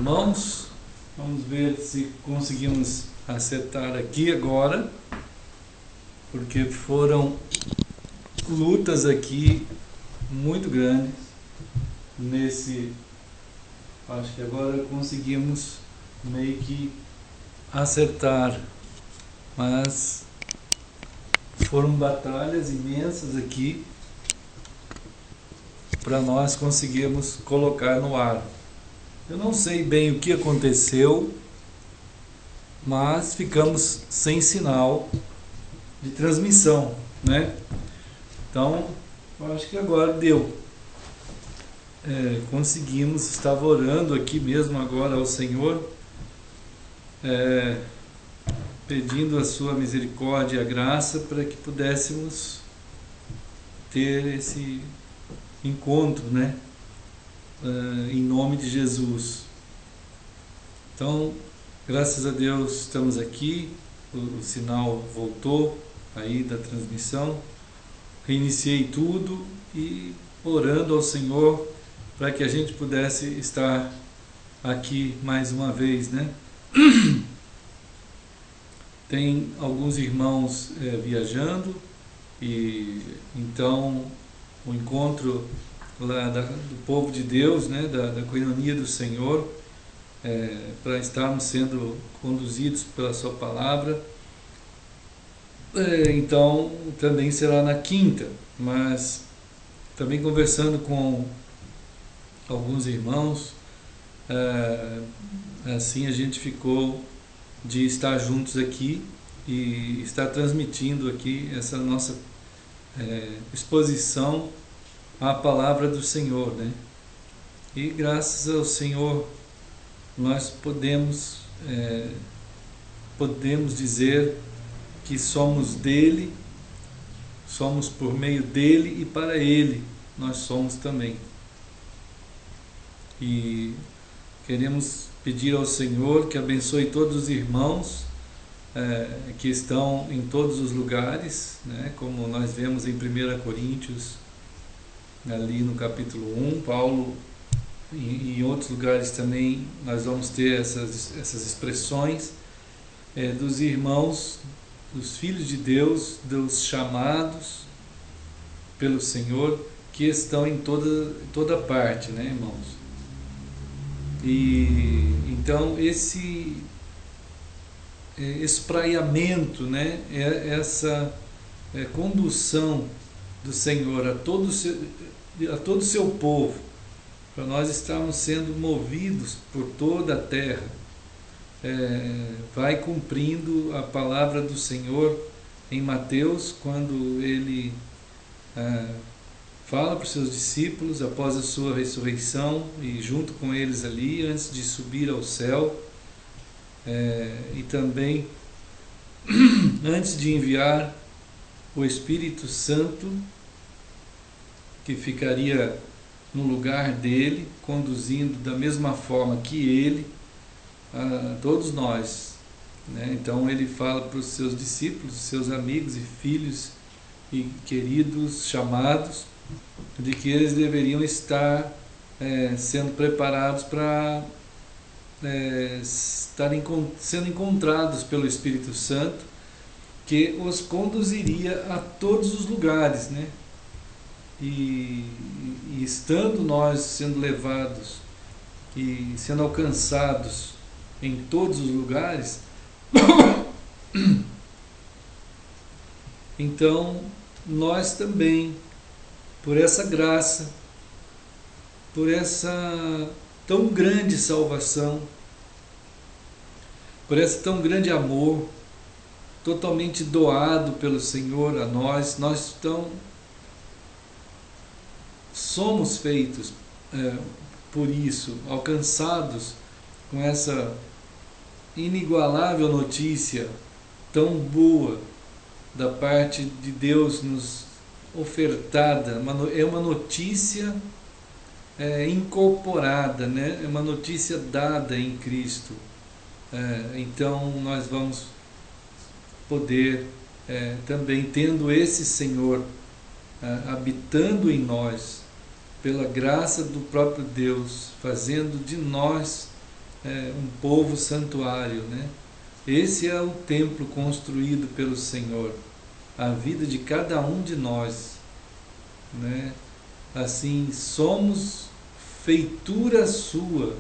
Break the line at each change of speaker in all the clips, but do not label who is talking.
irmãos. Vamos ver se conseguimos acertar aqui agora, porque foram lutas aqui muito grandes nesse. Acho que agora conseguimos meio que acertar, mas foram batalhas imensas aqui para nós conseguirmos colocar no ar. Eu não sei bem o que aconteceu, mas ficamos sem sinal de transmissão, né? Então, eu acho que agora deu. Conseguimos, estava orando aqui mesmo agora ao Senhor, pedindo a sua misericórdia e a graça para que pudéssemos ter esse encontro, né? Em nome de Jesus. Então, graças a Deus estamos aqui, o sinal voltou aí da transmissão, reiniciei tudo e orando ao Senhor para que a gente pudesse estar aqui mais uma vez, né? Tem alguns irmãos viajando, e então o encontro lá do povo de Deus, né, da coinonia do Senhor, para estarmos sendo conduzidos pela sua palavra, então também será na quinta, mas também conversando com alguns irmãos, assim a gente ficou de estar juntos aqui e estar transmitindo aqui essa nossa exposição à palavra do Senhor, né? E graças ao Senhor nós podemos dizer que somos dele, somos por meio dele e para ele nós somos também. E queremos pedir ao Senhor que abençoe todos os irmãos que estão em todos os lugares, né? Como nós vemos em 1 Coríntios, ali no capítulo 1, Paulo, e em outros lugares também nós vamos ter essas expressões dos irmãos, dos filhos de Deus, dos chamados pelo Senhor, que estão em toda parte, né, irmãos? E então esse espraiamento, né, essa condução do Senhor a todo o seu povo, para nós estarmos sendo movidos por toda a terra, vai cumprindo a palavra do Senhor em Mateus, quando ele fala para os seus discípulos após a sua ressurreição e junto com eles ali antes de subir ao céu, e também antes de enviar o Espírito Santo, que ficaria no lugar dele, conduzindo da mesma forma que ele a todos nós, né? Então ele fala para os seus discípulos, seus amigos e filhos e queridos chamados, de que eles deveriam estar sendo preparados para estarem sendo encontrados pelo Espírito Santo, que os conduziria a todos os lugares, né? E estando nós sendo levados e sendo alcançados em todos os lugares, então nós também, por essa graça, por essa tão grande salvação, por esse tão grande amor, totalmente doado pelo Senhor a nós, somos feitos por isso, alcançados com essa inigualável notícia tão boa da parte de Deus nos ofertada. É uma notícia incorporada, né? É uma notícia dada em Cristo. Então nós vamos poder também, tendo esse Senhor habitando em nós, pela graça do próprio Deus, fazendo de nós um povo santuário, né? Esse é o templo construído pelo Senhor, a vida de cada um de nós, né? Assim, somos feitura sua,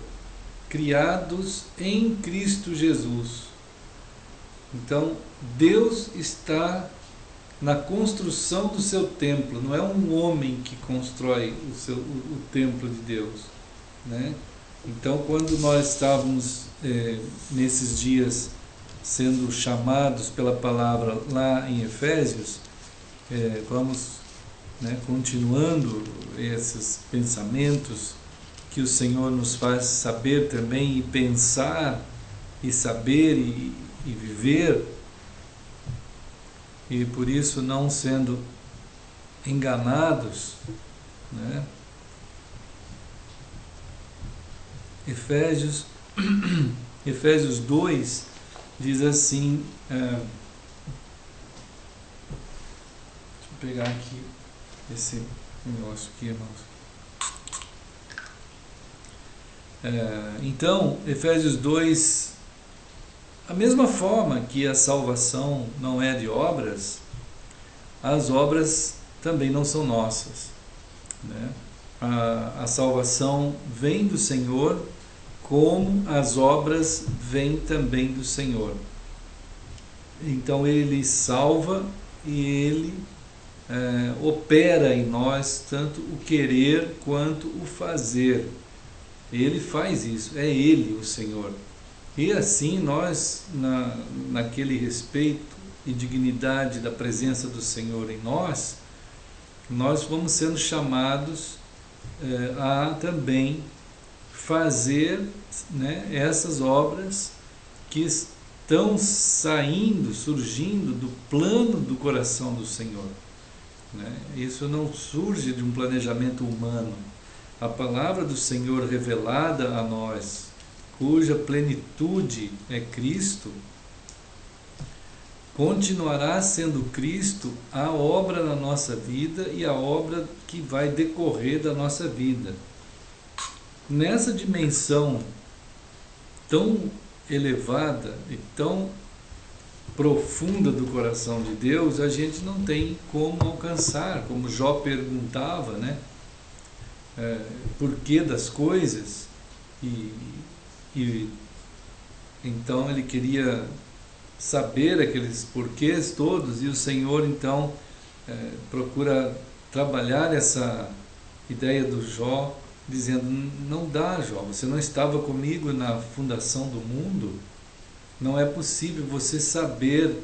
criados em Cristo Jesus. Então, Deus está na construção do seu templo, não é um homem que constrói o templo de Deus, né? Então, quando nós estávamos nesses dias sendo chamados pela palavra lá em Efésios, vamos, né, continuando esses pensamentos que o Senhor nos faz saber também, e pensar, e saber, e viver, e por isso não sendo enganados, né? Efésios 2 diz assim, deixa eu pegar aqui esse negócio aqui, irmãos. Então, Efésios 2, a mesma forma que a salvação não é de obras, as obras também não são nossas, né? A salvação vem do Senhor, como as obras vêm também do Senhor. Então Ele salva e Ele opera em nós tanto o querer quanto o fazer. Ele faz isso, é Ele o Senhor. E assim nós, naquele respeito e dignidade da presença do Senhor em nós vamos sendo chamados a também fazer, né, essas obras que estão surgindo do plano do coração do Senhor, né? Isso não surge de um planejamento humano. A palavra do Senhor revelada a nós, cuja plenitude é Cristo, continuará sendo Cristo a obra na nossa vida e a obra que vai decorrer da nossa vida. Nessa dimensão tão elevada e tão profunda do coração de Deus, a gente não tem como alcançar, como Jó perguntava, né? Porquê das coisas, e então ele queria saber aqueles porquês todos, e o Senhor então procura trabalhar essa ideia do Jó, dizendo: não dá, Jó, você não estava comigo na fundação do mundo, não é possível você saber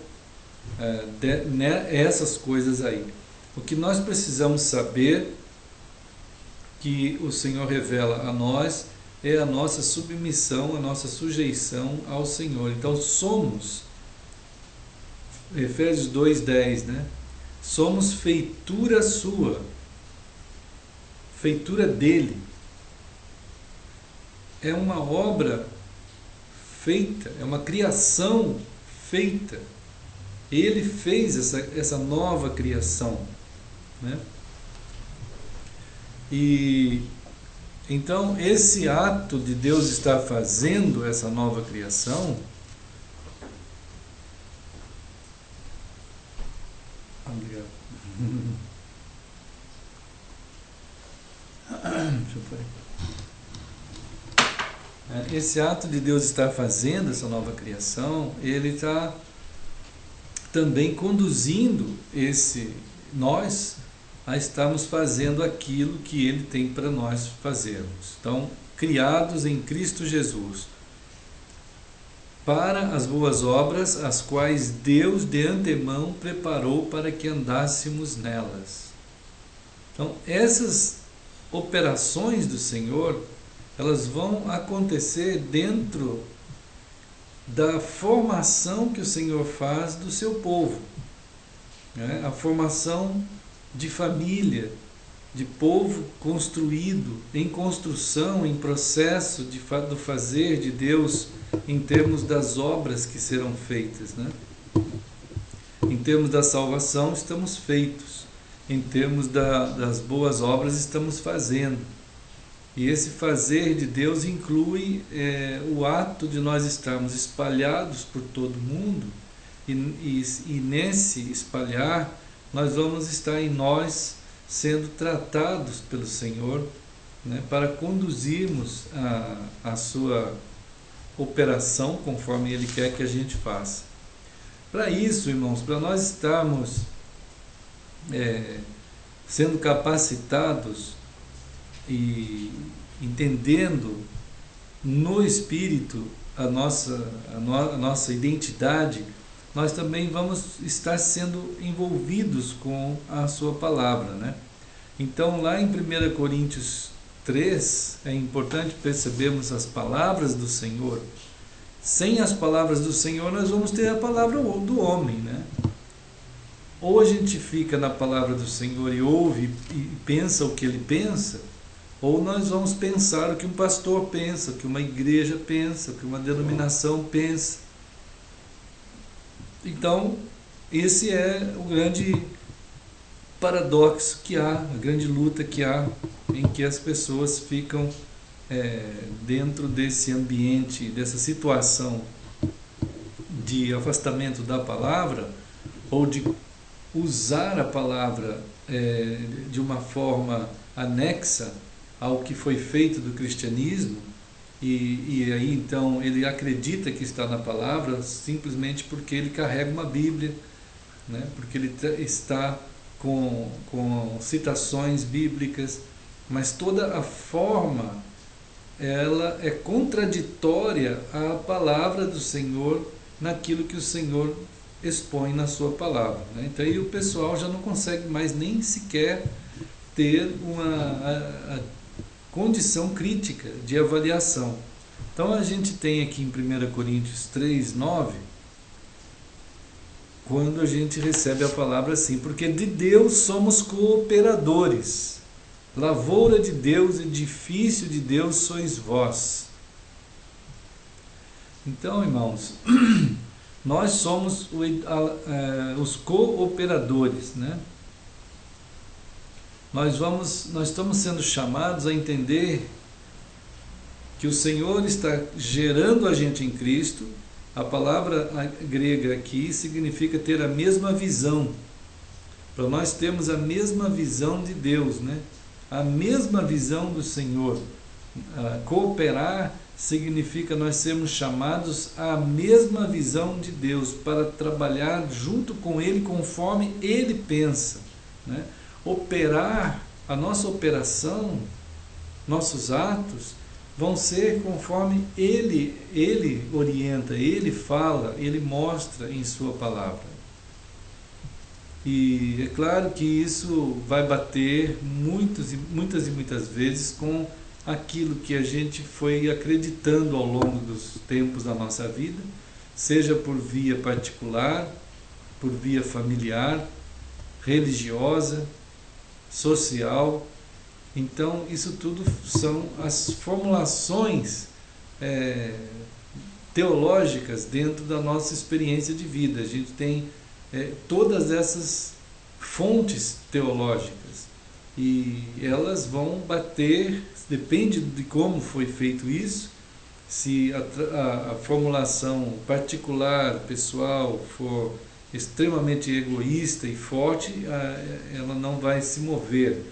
essas coisas aí. O que nós precisamos saber, que o Senhor revela a nós, é a nossa submissão, a nossa sujeição ao Senhor. Então somos, Efésios 2:10, né? Somos feitura sua, feitura dele. É uma obra feita, é uma criação feita. Ele fez essa nova criação, né? E então esse ato de Deus estar fazendo essa nova criação, obrigado. Deixa eu ver. Esse ato de Deus estar fazendo essa nova criação, ele está também conduzindo nós a estarmos fazendo aquilo que Ele tem para nós fazermos. Então, criados em Cristo Jesus, para as boas obras, as quais Deus de antemão preparou para que andássemos nelas. Então, essas operações do Senhor, elas vão acontecer dentro da formação que o Senhor faz do seu povo, né? A formação de família, de povo construído, em construção, em processo do fazer de Deus, em termos das obras que serão feitas, né? Em termos da salvação, estamos feitos. Em termos das boas obras, estamos fazendo. E esse fazer de Deus inclui o ato de nós estarmos espalhados por todo mundo, e nesse espalhar nós vamos estar em nós sendo tratados pelo Senhor, né, para conduzirmos a sua operação conforme Ele quer que a gente faça. Para isso, irmãos, para nós estarmos sendo capacitados e entendendo no Espírito a nossa identidade, nós também vamos estar sendo envolvidos com a sua palavra, né? Então, lá em 1 Coríntios 3, é importante percebermos as palavras do Senhor. Sem as palavras do Senhor, nós vamos ter a palavra do homem, né? Ou a gente fica na palavra do Senhor e ouve e pensa o que ele pensa, ou nós vamos pensar o que um pastor pensa, o que uma igreja pensa, o que uma denominação pensa. Então, esse é o grande paradoxo que há, a grande luta que há, em que as pessoas ficam dentro desse ambiente, dessa situação de afastamento da palavra, ou de usar a palavra de uma forma anexa ao que foi feito do cristianismo, e aí então ele acredita que está na palavra simplesmente porque ele carrega uma Bíblia, né? Porque ele está com citações bíblicas, mas toda a forma ela é contraditória à palavra do Senhor, naquilo que o Senhor expõe na sua palavra, né? Então aí o pessoal já não consegue mais nem sequer ter a condição crítica de avaliação. Então a gente tem aqui em 1 Coríntios 3, 9, quando a gente recebe a palavra assim: porque de Deus somos cooperadores, lavoura de Deus, edifício de Deus sois vós. Então, irmãos, nós somos os cooperadores, né? Nós estamos sendo chamados a entender que o Senhor está gerando a gente em Cristo. A palavra grega aqui significa ter a mesma visão. Para nós termos a mesma visão de Deus, né? A mesma visão do Senhor. Cooperar significa nós sermos chamados à mesma visão de Deus, para trabalhar junto com Ele conforme Ele pensa, né? Operar, a nossa operação, nossos atos vão ser conforme Ele orienta, Ele fala, Ele mostra em sua palavra. E é claro que isso vai bater muitas e muitas vezes com aquilo que a gente foi acreditando ao longo dos tempos da nossa vida, seja por via particular, por via familiar, religiosa, social. Então isso tudo são as formulações teológicas dentro da nossa experiência de vida. A gente tem todas essas fontes teológicas e elas vão bater, depende de como foi feito isso. Se a formulação particular, pessoal, for extremamente egoísta e forte, ela não vai se mover.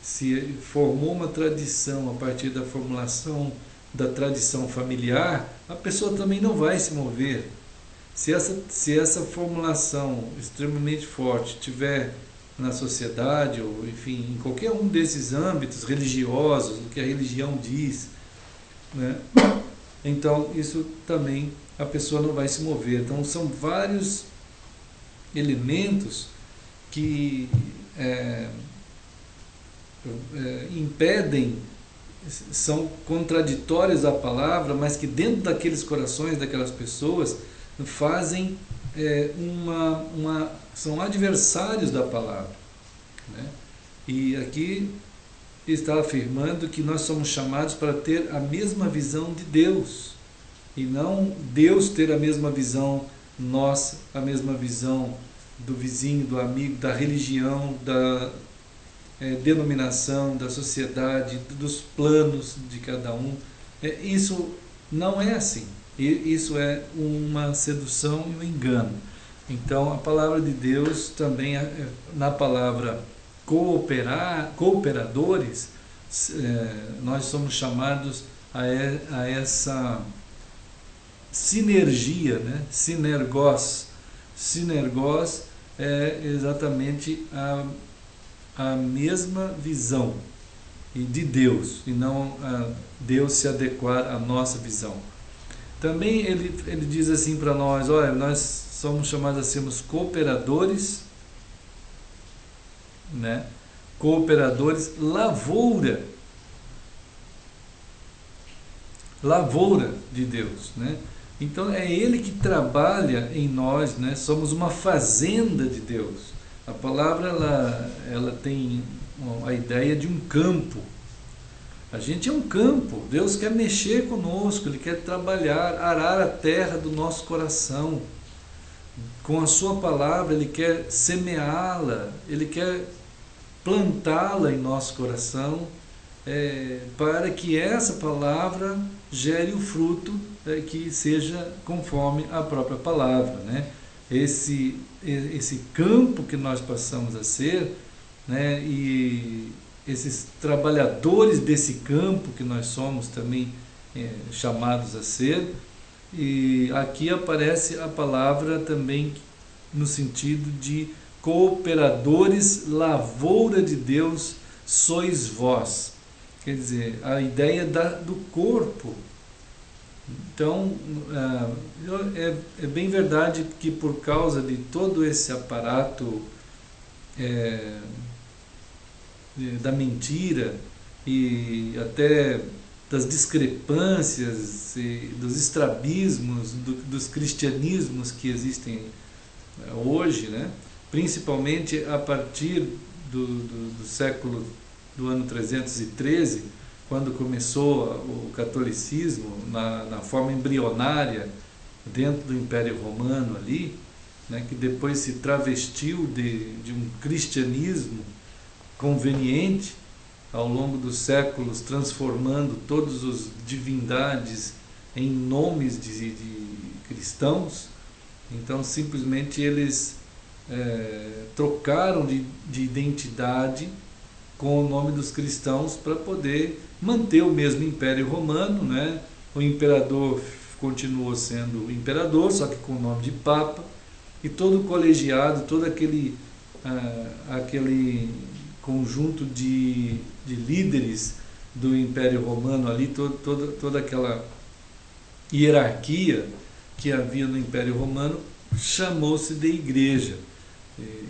Se formou uma tradição a partir da formulação da tradição familiar, a pessoa também não vai se mover. Se essa formulação extremamente forte tiver na sociedade, ou enfim, em qualquer um desses âmbitos religiosos, o que a religião diz, né? Então isso também a pessoa não vai se mover. Então são vários elementos que impedem, são contraditórios à palavra, mas que dentro daqueles corações daquelas pessoas fazem são adversários da palavra, né? E aqui está afirmando que nós somos chamados para ter a mesma visão de Deus, e não Deus ter a mesma visão nossa, a mesma visão do vizinho, do amigo, da religião, denominação, da sociedade, dos planos de cada um. Isso não é assim. Isso é uma sedução e um engano. Então, a palavra de Deus também, na palavra cooperadores, nós somos chamados a essa sinergia, né? Sinergos. Sinergos é exatamente a mesma visão de Deus, e não Deus se adequar à nossa visão. Também ele diz assim para nós: olha, nós somos chamados a sermos cooperadores, né? Cooperadores, lavoura de Deus, né? Então é Ele que trabalha em nós, né? Somos uma fazenda de Deus. A palavra ela tem a ideia de um campo. A gente é um campo. Deus quer mexer conosco, Ele quer trabalhar, arar a terra do nosso coração. Com a sua palavra Ele quer semeá-la, Ele quer plantá-la em nosso coração, para que essa palavra gere o fruto que seja conforme a própria palavra, né? Esse campo que nós passamos a ser, né? E esses trabalhadores desse campo que nós somos também chamados a ser. E aqui aparece a palavra também no sentido de cooperadores, lavoura de Deus sois vós. Quer dizer, a ideia do corpo. Então, é bem verdade que por causa de todo esse aparato da mentira e até das discrepâncias e dos estrabismos dos cristianismos que existem hoje, né? Principalmente a partir do século do ano 313, quando começou o catolicismo na forma embrionária dentro do Império Romano ali, né, que depois se travestiu de um cristianismo conveniente ao longo dos séculos, transformando todas as divindades em nomes de cristãos. Então simplesmente eles trocaram de identidade com o nome dos cristãos para poder manter o mesmo Império Romano, né? O imperador continuou sendo imperador, só que com o nome de Papa, e todo o colegiado, todo aquele conjunto de líderes do Império Romano ali, toda aquela hierarquia que havia no Império Romano, chamou-se de igreja.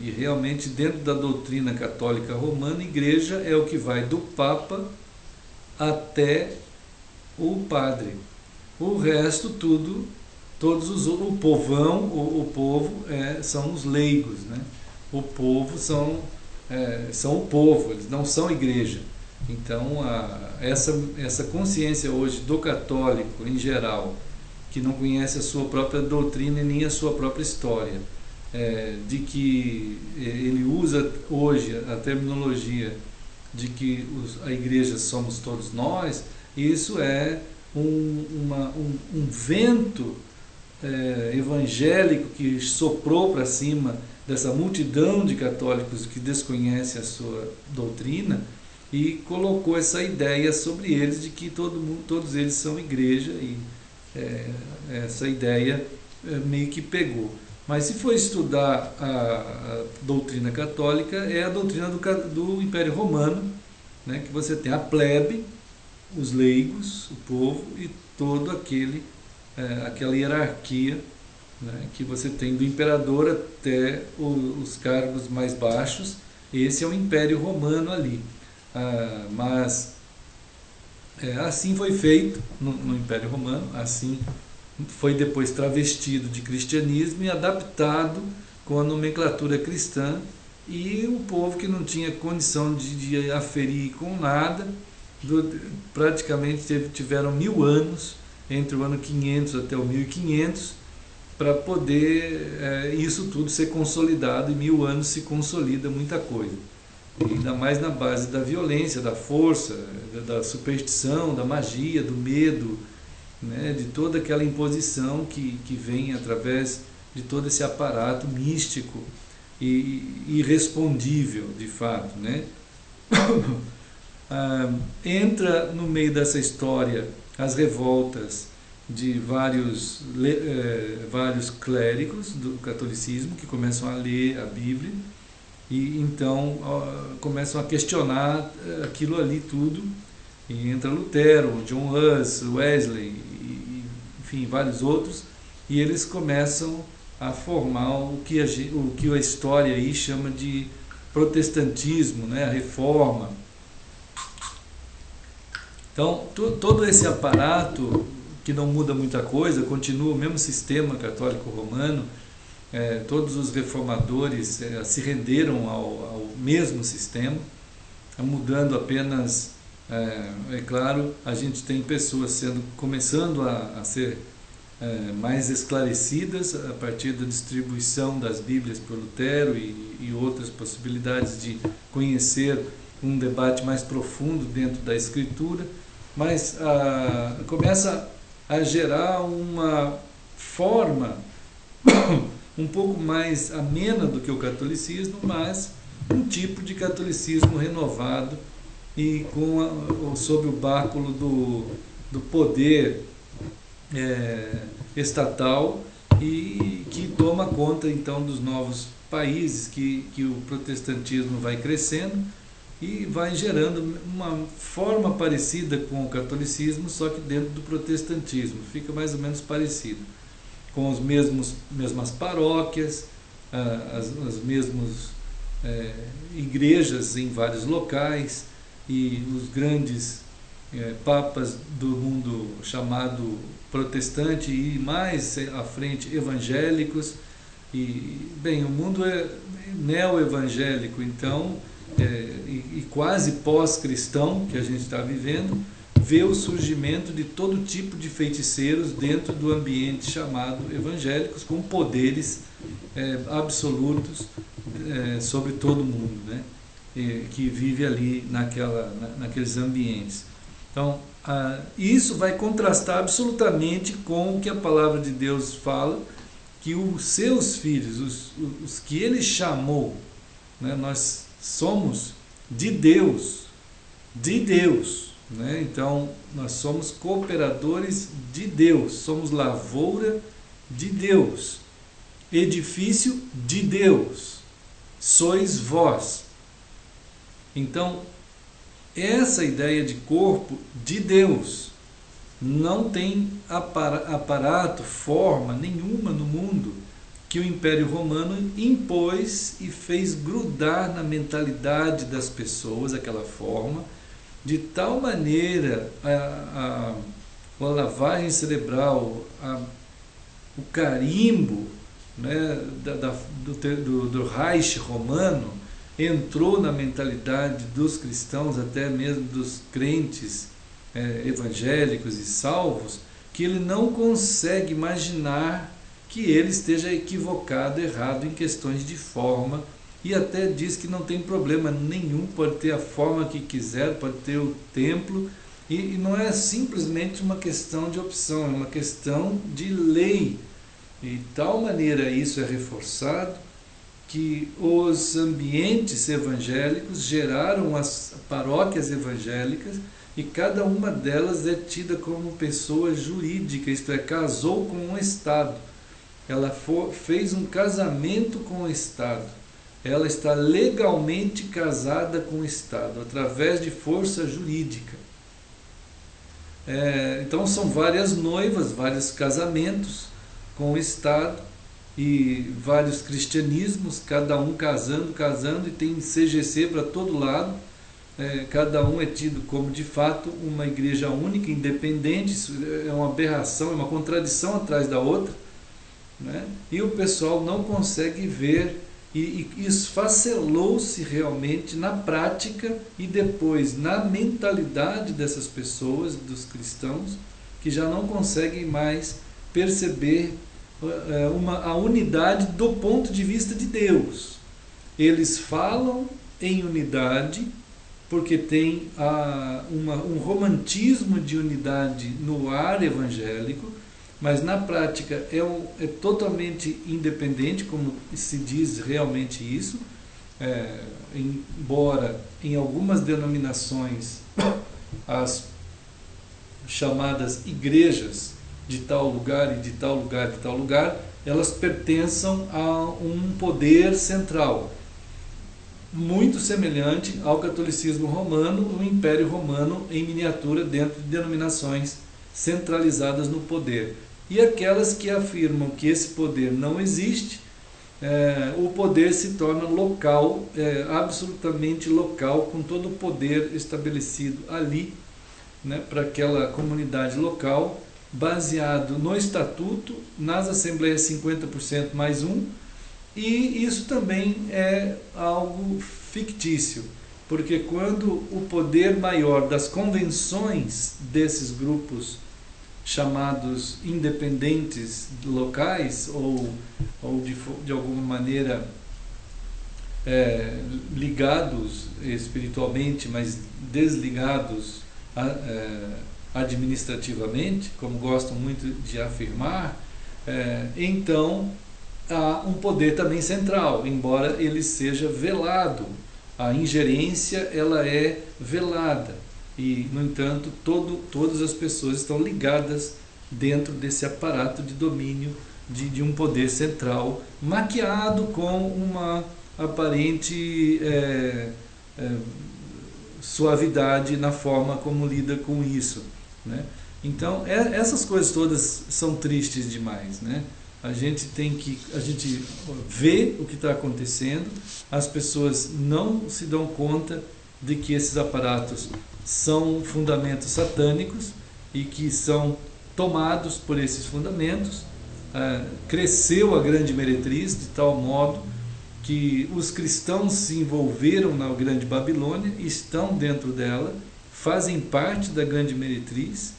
E realmente, dentro da doutrina católica romana, igreja é o que vai do Papa até o padre. O resto tudo, o povão, o povo são os leigos, né? O povo são o povo, eles não são igreja. Então essa consciência hoje do católico em geral, que não conhece a sua própria doutrina e nem a sua própria história, de que ele usa hoje a terminologia de que a igreja somos todos nós, isso é um vento evangélico que soprou para cima dessa multidão de católicos que desconhece a sua doutrina e colocou essa ideia sobre eles de que todos eles são igreja, e essa ideia meio que pegou. Mas se for estudar a doutrina católica, é a doutrina do Império Romano, né, que você tem a plebe, os leigos, o povo e todo aquela hierarquia, né, que você tem do imperador até os cargos mais baixos. Esse é o Império Romano ali. Mas assim foi feito no Império Romano, assim foi depois travestido de cristianismo e adaptado com a nomenclatura cristã, e o povo que não tinha condição de aferir com nada, praticamente tiveram 1000 anos, entre o ano 500 até o 1500, para poder isso tudo ser consolidado. Em 1000 anos se consolida muita coisa. ainda mais na base da violência, da força, da superstição, da magia, do medo, né, de toda aquela imposição que vem através de todo esse aparato místico e irrespondível, de fato, né? Entra no meio dessa história as revoltas de vários clérigos do catolicismo que começam a ler a Bíblia e então começam a questionar aquilo ali tudo. E entra Lutero, John Hus, Wesley, enfim, vários outros, e eles começam a formar o que a história aí chama de protestantismo, né, a reforma. Então, todo esse aparato, que não muda muita coisa, continua o mesmo sistema católico romano, todos os reformadores se renderam ao mesmo sistema, mudando apenas, é claro, a gente tem pessoas começando a ser mais esclarecidas a partir da distribuição das Bíblias por Lutero e outras possibilidades de conhecer um debate mais profundo dentro da Escritura, mas começa a gerar uma forma um pouco mais amena do que o catolicismo, mas um tipo de catolicismo renovado e sob o báculo do poder estatal e que toma conta então dos novos países que o protestantismo vai crescendo e vai gerando uma forma parecida com o catolicismo, só que dentro do protestantismo, fica mais ou menos parecido, com as mesmas paróquias, as mesmas igrejas em vários locais e os grandes papas do mundo chamado protestante e mais à frente evangélicos. E bem, o mundo é neo-evangélico, então, e quase pós-cristão que a gente está vivendo, vê o surgimento de todo tipo de feiticeiros dentro do ambiente chamado evangélicos, com poderes absolutos sobre todo mundo, né? Que vive ali naqueles ambientes. Então, isso vai contrastar absolutamente com o que a palavra de Deus fala, que os seus filhos, os que ele chamou, né, nós somos de Deus, né? Então nós somos cooperadores de Deus, somos lavoura de Deus, edifício de Deus, sois vós. Então essa ideia de corpo de Deus não tem aparato, forma nenhuma no mundo que o Império Romano impôs e fez grudar na mentalidade das pessoas aquela forma, de tal maneira a lavagem cerebral, o carimbo, né, do Reich romano entrou na mentalidade dos cristãos, até mesmo dos crentes evangélicos e salvos, que ele não consegue imaginar que ele esteja equivocado, errado em questões de forma, e até diz que não tem problema nenhum, pode ter a forma que quiser, pode ter o templo, e não é simplesmente uma questão de opção, é uma questão de lei. E de tal maneira isso é reforçado que os ambientes evangélicos geraram as paróquias evangélicas e cada uma delas é tida como pessoa jurídica, isto é, casou com o Estado. Ela fez um casamento com o Estado. Ela está legalmente casada com o Estado, através de força jurídica. Então são várias noivas, vários casamentos com o Estado e vários cristianismos, cada um casando, e tem CGC para todo lado. Cada um é tido como de fato uma igreja única, independente. Isso é uma aberração, é uma contradição atrás da outra, né? E o pessoal não consegue ver, e esfacelou-se realmente na prática e depois na mentalidade dessas pessoas, dos cristãos, que já não conseguem mais perceber a unidade do ponto de vista de Deus. Eles falam em unidade, porque tem um romantismo de unidade no ar evangélico, mas na prática é totalmente independente, como se diz realmente isso, embora em algumas denominações as chamadas igrejas de tal lugar e de tal lugar e de tal lugar, elas pertençam a um poder central, muito semelhante ao catolicismo romano, o Império Romano em miniatura dentro de denominações centralizadas no poder. E aquelas que afirmam que esse poder não existe, o poder se torna local, absolutamente local, com todo o poder estabelecido ali, né, para aquela comunidade local, baseado no estatuto, nas assembleias 50% mais um, e isso também é algo fictício, porque quando o poder maior das convenções desses grupos chamados independentes locais, ou de alguma maneira ligados espiritualmente, mas desligados administrativamente, como gostam muito de afirmar, então há um poder também central, embora ele seja velado. A ingerência ela é velada e, no entanto, todas as pessoas estão ligadas dentro desse aparato de domínio de um poder central, maquiado com uma aparente suavidade na forma como lida com isso, né? Então, essas coisas todas são tristes demais, né? A gente vê o que está acontecendo, as pessoas não se dão conta de que esses aparatos são fundamentos satânicos e que são tomados por esses fundamentos. Cresceu a grande meretriz de tal modo que os cristãos se envolveram na grande Babilônia, estão dentro dela, fazem parte da grande meretriz.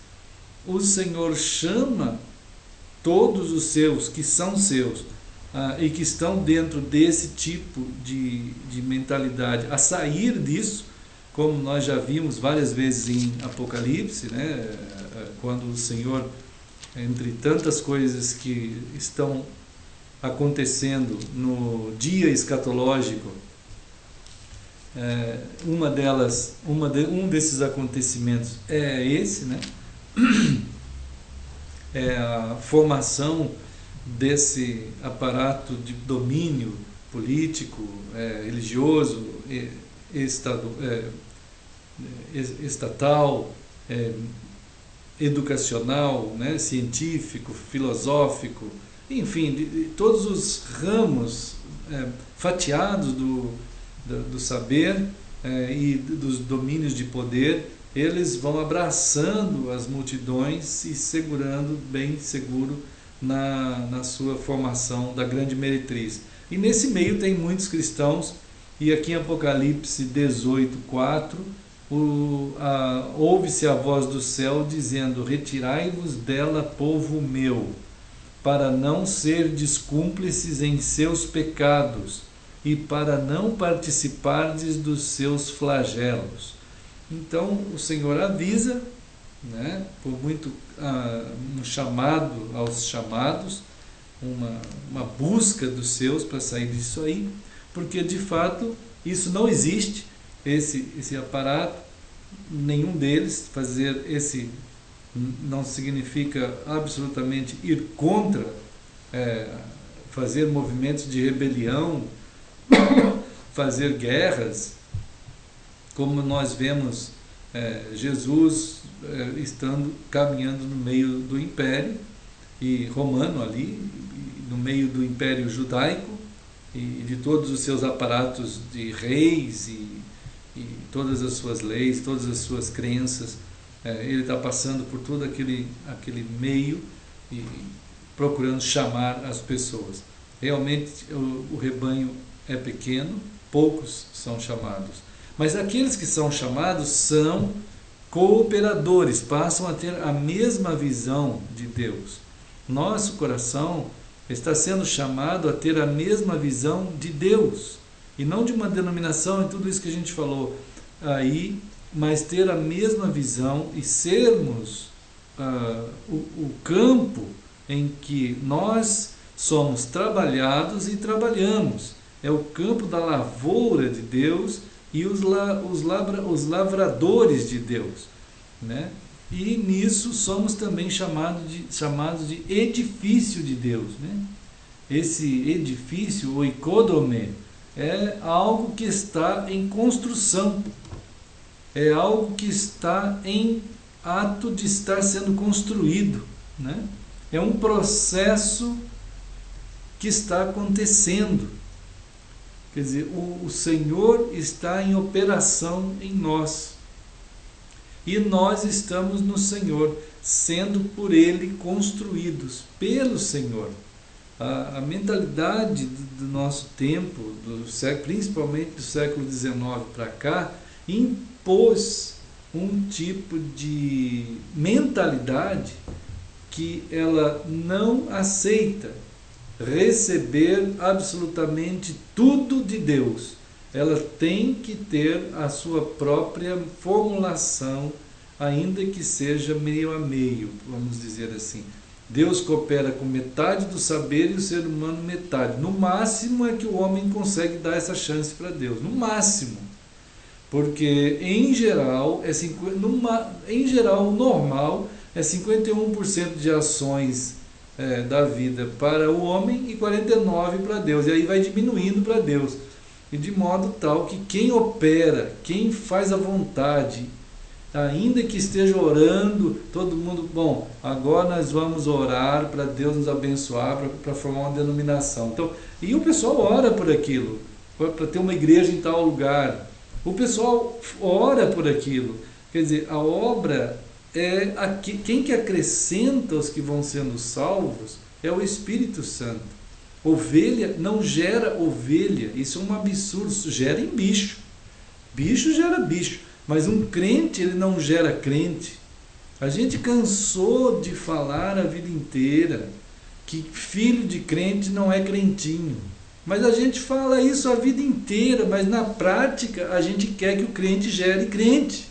O Senhor chama todos os seus, que são seus, e que estão dentro desse tipo de mentalidade, a sair disso, como nós já vimos várias vezes em Apocalipse, né? Quando o Senhor, entre tantas coisas que estão acontecendo no dia escatológico, um desses acontecimentos é esse, né? É a formação desse aparato de domínio político, religioso, estatal, educacional, né, científico, filosófico, enfim, de todos os ramos fatiados do saber e dos domínios de poder. Eles vão abraçando as multidões e segurando bem seguro na sua formação da grande meretriz. E nesse meio tem muitos cristãos, e aqui em Apocalipse 18:4, ouve-se a voz do céu dizendo: retirai-vos dela, povo meu, para não serdes cúmplices em seus pecados e para não participardes dos seus flagelos. Então o Senhor avisa, né, por muito um chamado aos chamados, uma busca dos seus para sair disso aí, porque de fato isso não existe, esse aparato, nenhum deles. Fazer esse não significa absolutamente ir contra, fazer movimentos de rebelião, fazer guerras, como nós vemos Jesus caminhando no meio do império e romano ali, no meio do império judaico e de todos os seus aparatos de reis e todas as suas leis, todas as suas crenças. Ele está passando por todo aquele meio e procurando chamar as pessoas. Realmente o rebanho é pequeno, poucos são chamados. Mas aqueles que são chamados são cooperadores, passam a ter a mesma visão de Deus. Nosso coração está sendo chamado a ter a mesma visão de Deus. e não de uma denominação e tudo isso que a gente falou aí, mas ter a mesma visão e sermos o campo em que nós somos trabalhados e trabalhamos. É o campo da lavoura de Deus e os lavradores de Deus, né? E nisso somos também chamados de edifício de Deus, né? Esse edifício, o oikodome, é algo que está em construção, é algo que está em ato de estar sendo construído, né? É um processo que está acontecendo. Quer dizer, o Senhor está em operação em nós. E nós estamos no Senhor, sendo por Ele construídos, pelo Senhor. A mentalidade do nosso tempo, principalmente do século XIX para cá, impôs um tipo de mentalidade que ela não aceita receber absolutamente tudo de Deus. Ela tem que ter a sua própria formulação, ainda que seja meio a meio, vamos dizer assim. Deus coopera com metade do saber e o ser humano metade. No máximo é que o homem consegue dar essa chance para Deus, no máximo. Porque em geral, o normal é 51% de ações da vida para o homem e 49% para Deus. E aí vai diminuindo para Deus. E de modo tal que quem opera, quem faz a vontade, ainda que esteja orando, todo mundo, bom, agora nós vamos orar para Deus nos abençoar, para formar uma denominação. Então, e o pessoal ora por aquilo, para ter uma igreja em tal lugar. O pessoal ora por aquilo. Quer dizer, a obra é aqui, quem que acrescenta os que vão sendo salvos é o Espírito Santo. Ovelha não gera ovelha, isso é um absurdo, isso gera em bicho. Bicho gera bicho, mas um crente ele não gera crente. A gente cansou de falar a vida inteira que filho de crente não é crentinho. Mas a gente fala isso a vida inteira, mas na prática a gente quer que o crente gere crente.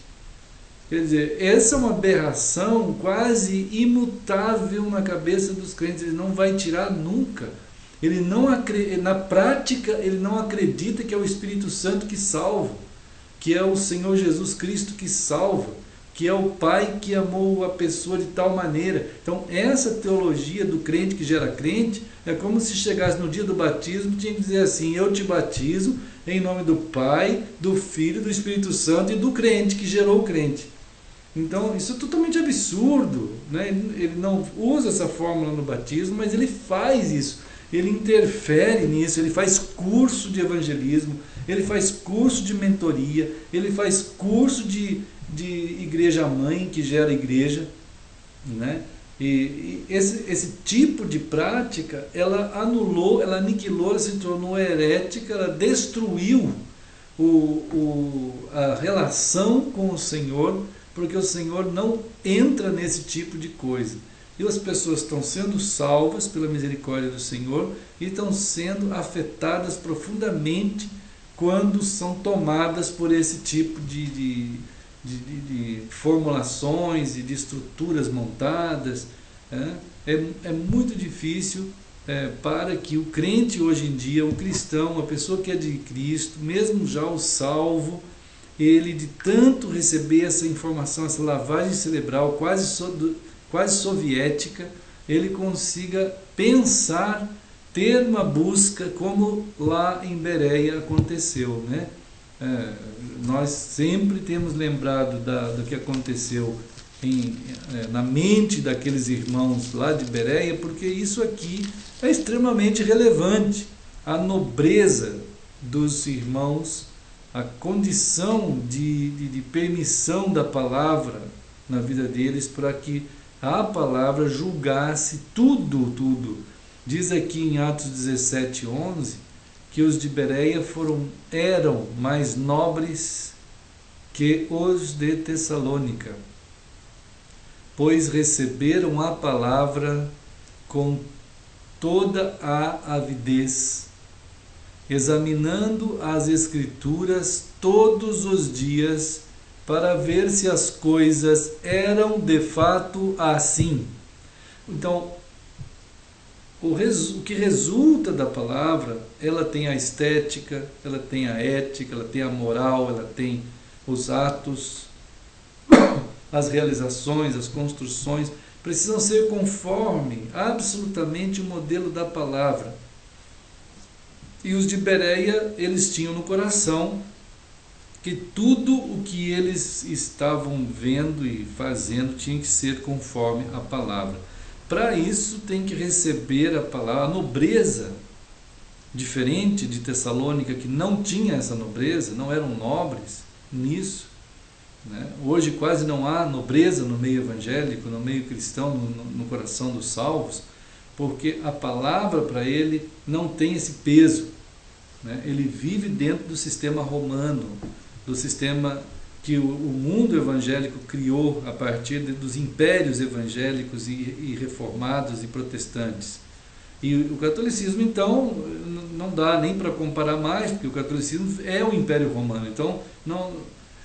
Quer dizer, essa é uma aberração quase imutável na cabeça dos crentes, ele não vai tirar nunca. Ele não na prática, ele não acredita que é o Espírito Santo que salva, que é o Senhor Jesus Cristo que salva, que é o Pai que amou a pessoa de tal maneira. Então, essa teologia do crente que gera crente é como se chegasse no dia do batismo e tinha que dizer assim: eu te batizo em nome do Pai, do Filho, do Espírito Santo e do crente que gerou o crente. Então, isso é totalmente absurdo, né? Ele não usa essa fórmula no batismo, mas ele faz isso. Ele interfere nisso, ele faz curso de evangelismo, ele faz curso de mentoria, ele faz curso de igreja mãe que gera igreja, né? E esse tipo de prática, ela anulou, ela aniquilou, ela se tornou herética, ela destruiu a relação com o Senhor, porque o Senhor não entra nesse tipo de coisa. E as pessoas estão sendo salvas pela misericórdia do Senhor e estão sendo afetadas profundamente quando são tomadas por esse tipo de formulações e de estruturas montadas. É muito difícil para que o crente hoje em dia, o cristão, a pessoa que é de Cristo, mesmo já o salvo, ele de tanto receber essa informação, essa lavagem cerebral quase soviética, ele consiga pensar, ter uma busca como lá em Bereia aconteceu, né? Nós sempre temos lembrado do que aconteceu na mente daqueles irmãos lá de Bereia, porque isso aqui é extremamente relevante. A nobreza dos irmãos, a condição de permissão da palavra na vida deles, para que a palavra julgasse tudo. Diz aqui em Atos 17:11 que os de Bereia eram mais nobres que os de Tessalônica, pois receberam a palavra com toda a avidez examinando as Escrituras todos os dias, para ver se as coisas eram de fato assim. Então, o que resulta da palavra, ela tem a estética, ela tem a ética, ela tem a moral, ela tem os atos, as realizações, as construções, precisam ser conforme absolutamente o modelo da palavra. E os de Bereia, eles tinham no coração que tudo o que eles estavam vendo e fazendo tinha que ser conforme a palavra. Para isso tem que receber a palavra, a nobreza, diferente de Tessalônica, que não tinha essa nobreza, não eram nobres nisso, né? Hoje quase não há nobreza no meio evangélico, no meio cristão, no coração dos salvos, porque a palavra para ele não tem esse peso, né? Ele vive dentro do sistema romano, do sistema que o mundo evangélico criou a partir dos impérios evangélicos e reformados e protestantes. E o catolicismo, então, não dá nem para comparar mais, porque o catolicismo é o Império Romano. Então, não,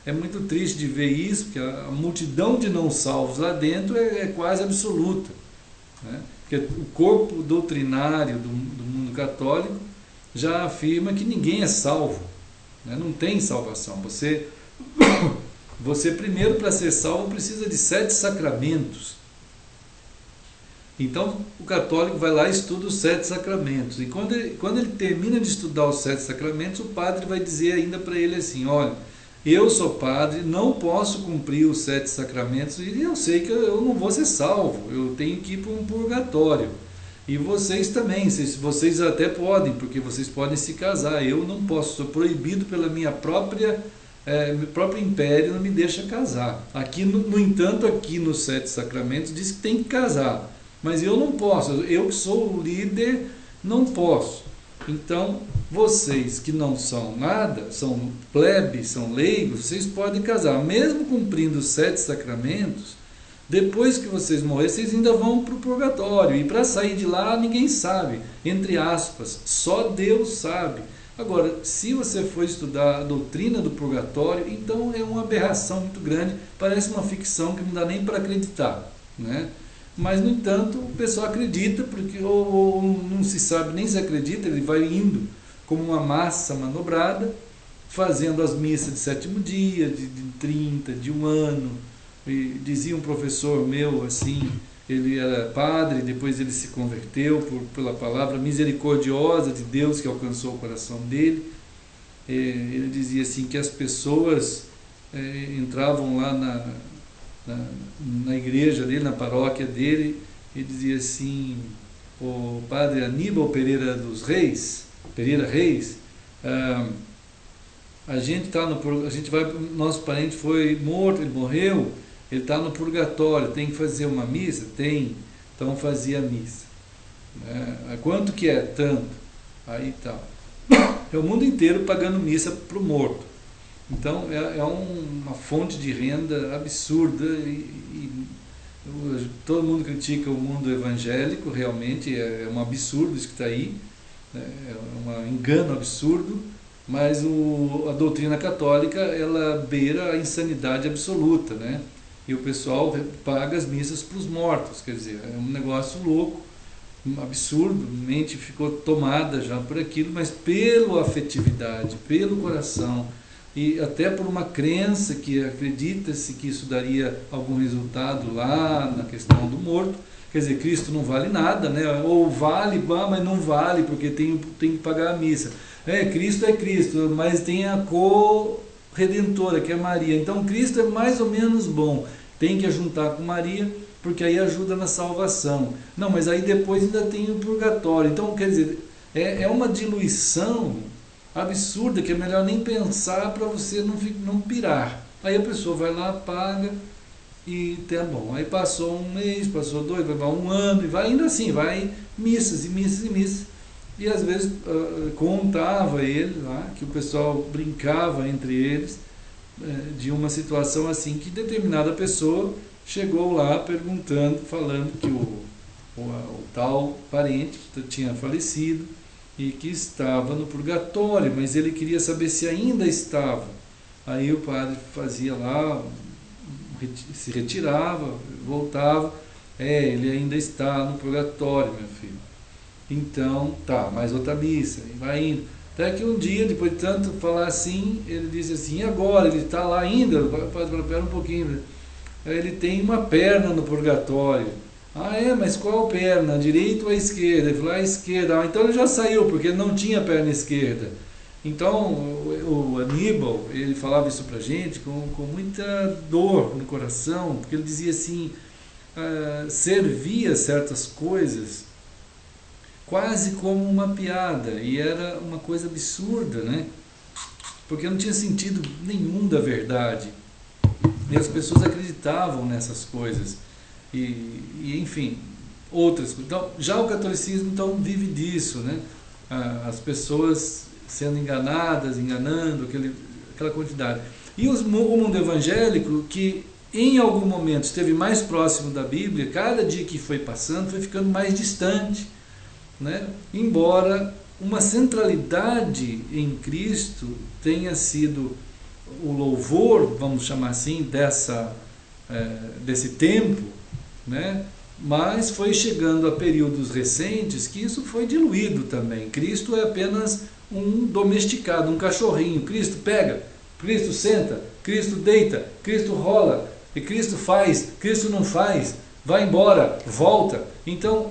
é muito triste de ver isso, porque a multidão de não salvos lá dentro é quase absoluta, né? Porque o corpo doutrinário do mundo católico já afirma que ninguém é salvo, né? Não tem salvação. Você primeiro, para ser salvo, precisa de 7 sacramentos. Então o católico vai lá e estuda os 7 sacramentos. E quando ele termina de estudar os 7 sacramentos, o padre vai dizer ainda para ele assim: olha, eu sou padre, não posso cumprir os 7 sacramentos e eu sei que eu não vou ser salvo, eu tenho que ir para um purgatório. E vocês também, vocês até podem, porque vocês podem se casar, eu não posso, sou proibido pela minha meu próprio império, não me deixa casar. Aqui, no entanto, aqui nos 7 sacramentos diz que tem que casar, mas eu não posso, eu que sou o líder não posso. Então vocês que não são nada, são plebes, são leigos, vocês podem casar, mesmo cumprindo os 7 sacramentos. Depois que vocês morrerem, vocês ainda vão para o purgatório, e para sair de lá ninguém sabe, entre aspas, só Deus sabe. Agora, se você for estudar a doutrina do purgatório, então é uma aberração muito grande, parece uma ficção que não dá nem para acreditar, né? Mas, no entanto, o pessoal acredita, porque ou não se sabe nem se acredita, ele vai indo como uma massa manobrada, fazendo as missas de 7º dia, de 30, de 1 ano. E dizia um professor meu assim, ele era padre, depois ele se converteu pela palavra misericordiosa de Deus que alcançou o coração dele. Ele dizia assim que as pessoas entravam lá na igreja dele, na paróquia dele, e dizia assim: o padre Aníbal Pereira Reis, a gente vai, nosso parente foi morto, ele morreu, ele está no purgatório, tem que fazer uma missa? Tem. Então fazia a missa. Quanto que é? Tanto. Aí tal. É o mundo inteiro pagando missa para o morto. Então é uma fonte de renda absurda e todo mundo critica o mundo evangélico, realmente é um absurdo isso que está aí, é um engano absurdo, mas a doutrina católica, ela beira a insanidade absoluta, né? E o pessoal paga as missas para os mortos, quer dizer, é um negócio louco, absurdo, a mente ficou tomada já por aquilo, mas pela afetividade, pelo coração, e até por uma crença que acredita-se que isso daria algum resultado lá na questão do morto. Quer dizer, Cristo não vale nada, né? Ou vale, mas não vale, porque tem que pagar a missa. Cristo é Cristo, mas tem a co-redentora, que é Maria. Então Cristo é mais ou menos bom, tem que juntar com Maria, porque aí ajuda na salvação. Não, mas aí depois ainda tem o purgatório. Então, quer dizer, é uma diluição absurda, que é melhor nem pensar para você não pirar. Aí a pessoa vai lá, paga e tá bom. Aí passou 1 mês, passou 2, vai 1 ano, e vai indo assim, vai missas e missas e missas. E às vezes contava ele lá, que o pessoal brincava entre eles de uma situação assim, que determinada pessoa chegou lá perguntando, falando que o tal parente tinha falecido, e que estava no purgatório, mas ele queria saber se ainda estava. Aí o padre fazia lá, se retirava, voltava, ele ainda está no purgatório, meu filho. Então, tá, mais outra missa, e vai indo. Até que um dia, depois de tanto falar assim, ele disse assim, e agora? Ele está lá ainda? O padre falou, pera um pouquinho. Ele tem uma perna no purgatório. Ah, mas qual perna? A direita ou a esquerda? Ele falou, a esquerda. Ah, então ele já saiu, porque ele não tinha perna esquerda. Então, o Aníbal, ele falava isso pra gente com muita dor no coração, porque ele dizia assim, servia certas coisas quase como uma piada, e era uma coisa absurda, né? Porque não tinha sentido nenhum da verdade. E as pessoas acreditavam nessas coisas. E enfim, outras. Então, já o catolicismo então vive disso, né? As pessoas sendo enganadas, enganando, aquela quantidade. E o mundo evangélico, que em algum momento esteve mais próximo da Bíblia, cada dia que foi passando, foi ficando mais distante, né? Embora uma centralidade em Cristo tenha sido o louvor, vamos chamar assim, desse tempo, né? Mas foi chegando a períodos recentes que isso foi diluído também. Cristo é apenas um domesticado, um cachorrinho. Cristo pega, Cristo senta, Cristo deita, Cristo rola, e Cristo faz, Cristo não faz, vai embora, volta. Então,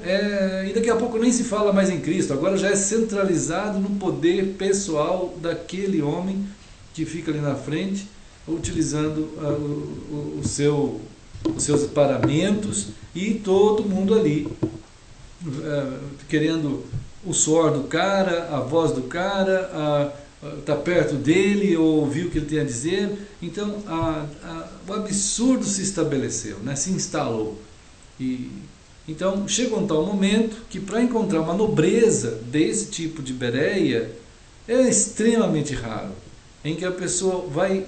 e daqui a pouco nem se fala mais em Cristo, agora já é centralizado no poder pessoal daquele homem que fica ali na frente, utilizando os seus paramentos, e todo mundo ali querendo o suor do cara, a voz do cara, tá perto dele, ou ouvir o que ele tem a dizer. Então o absurdo se estabeleceu, né? Se instalou. Então chega um tal momento que, para encontrar uma nobreza desse tipo de Bereia, é extremamente raro, em que a pessoa vai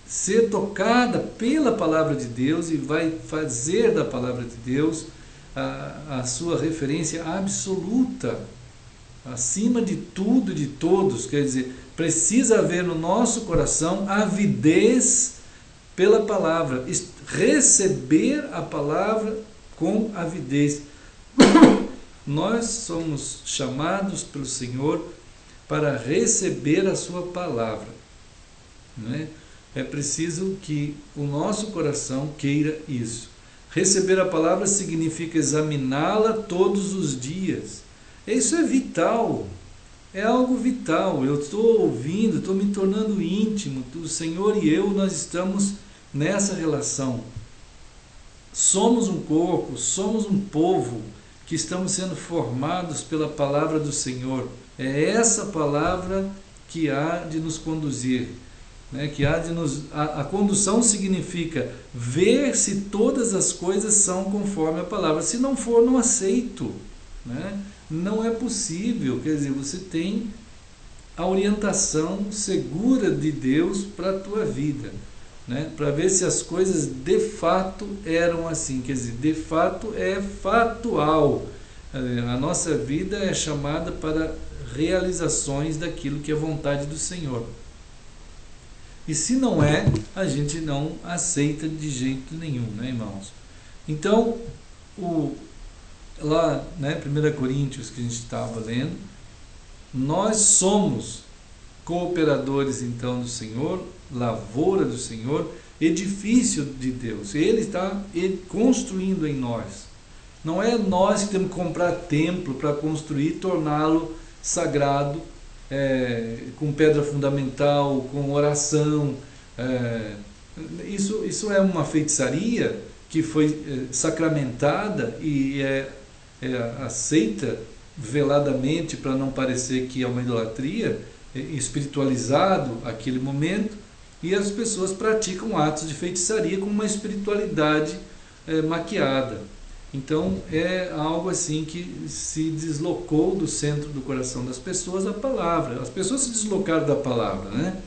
ser tocada pela palavra de Deus e vai fazer da palavra de Deus a sua referência absoluta, acima de tudo e de todos. Quer dizer, precisa haver no nosso coração avidez pela palavra, receber a palavra com avidez. Nós somos chamados pelo Senhor para receber a sua palavra, não é? É preciso que o nosso coração queira isso. Receber a palavra significa examiná-la todos os dias. Isso é vital, é algo vital. Eu estou ouvindo, estou me tornando íntimo. O Senhor e eu, nós estamos nessa relação. Somos um corpo, somos um povo que estamos sendo formados pela palavra do Senhor. É essa palavra que há de nos conduzir. Que a condução significa ver se todas as coisas são conforme a palavra. Se não for, não aceito, né? Não é possível. Quer dizer, você tem a orientação segura de Deus para a tua vida, né? Para ver se as coisas de fato eram assim. Quer dizer, de fato é fatual. A nossa vida é chamada para realizações daquilo que é vontade do Senhor. E se não é, a gente não aceita de jeito nenhum, né, irmãos? Então, lá, né, 1 Coríntios, que a gente estava lendo, nós somos cooperadores, então, do Senhor, lavoura do Senhor, edifício de Deus. Ele está construindo em nós. Não é nós que temos que comprar templo para construir, torná-lo sagrado, com pedra fundamental, com oração. Isso é uma feitiçaria que foi sacramentada e é aceita veladamente para não parecer que é uma idolatria, espiritualizado aquele momento, e as pessoas praticam atos de feitiçaria com uma espiritualidade maquiada. Então é algo assim que se deslocou do centro do coração das pessoas a palavra. As pessoas se deslocaram da palavra, né?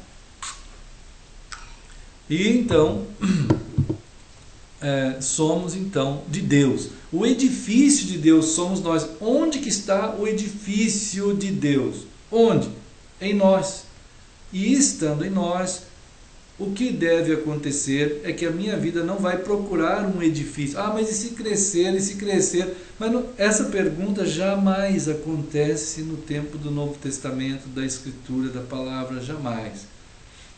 E então somos então de Deus. O edifício de Deus somos nós. Onde que está o edifício de Deus? Onde? Em nós. E estando em nós, o que deve acontecer é que a minha vida não vai procurar um edifício. Ah, mas e se crescer, e se crescer? Mas não, essa pergunta jamais acontece no tempo do Novo Testamento, da Escritura, da Palavra, jamais.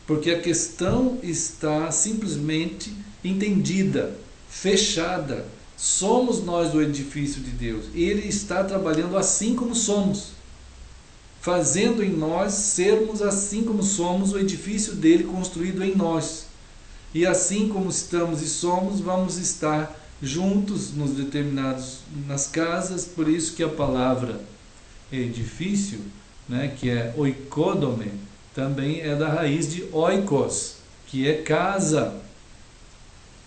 Porque a questão está simplesmente entendida, fechada. Somos nós o edifício de Deus. Ele está trabalhando assim como somos, fazendo em nós sermos assim como somos, o edifício dele construído em nós. E assim como estamos e somos, vamos estar juntos nos determinados, nas casas. Por isso que a palavra edifício, né, que é oikodome, também é da raiz de oikos, que é casa,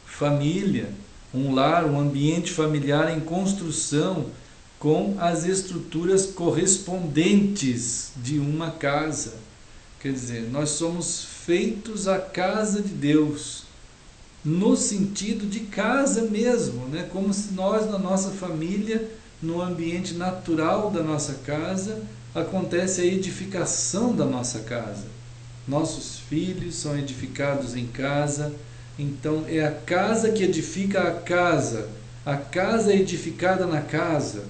família, um lar, um ambiente familiar em construção com as estruturas correspondentes de uma casa. Quer dizer, nós somos feitos a casa de Deus, no sentido de casa mesmo, né? Como se nós, na nossa família, no ambiente natural da nossa casa, acontece a edificação da nossa casa. Nossos filhos são edificados em casa, então é a casa que edifica a casa é edificada na casa,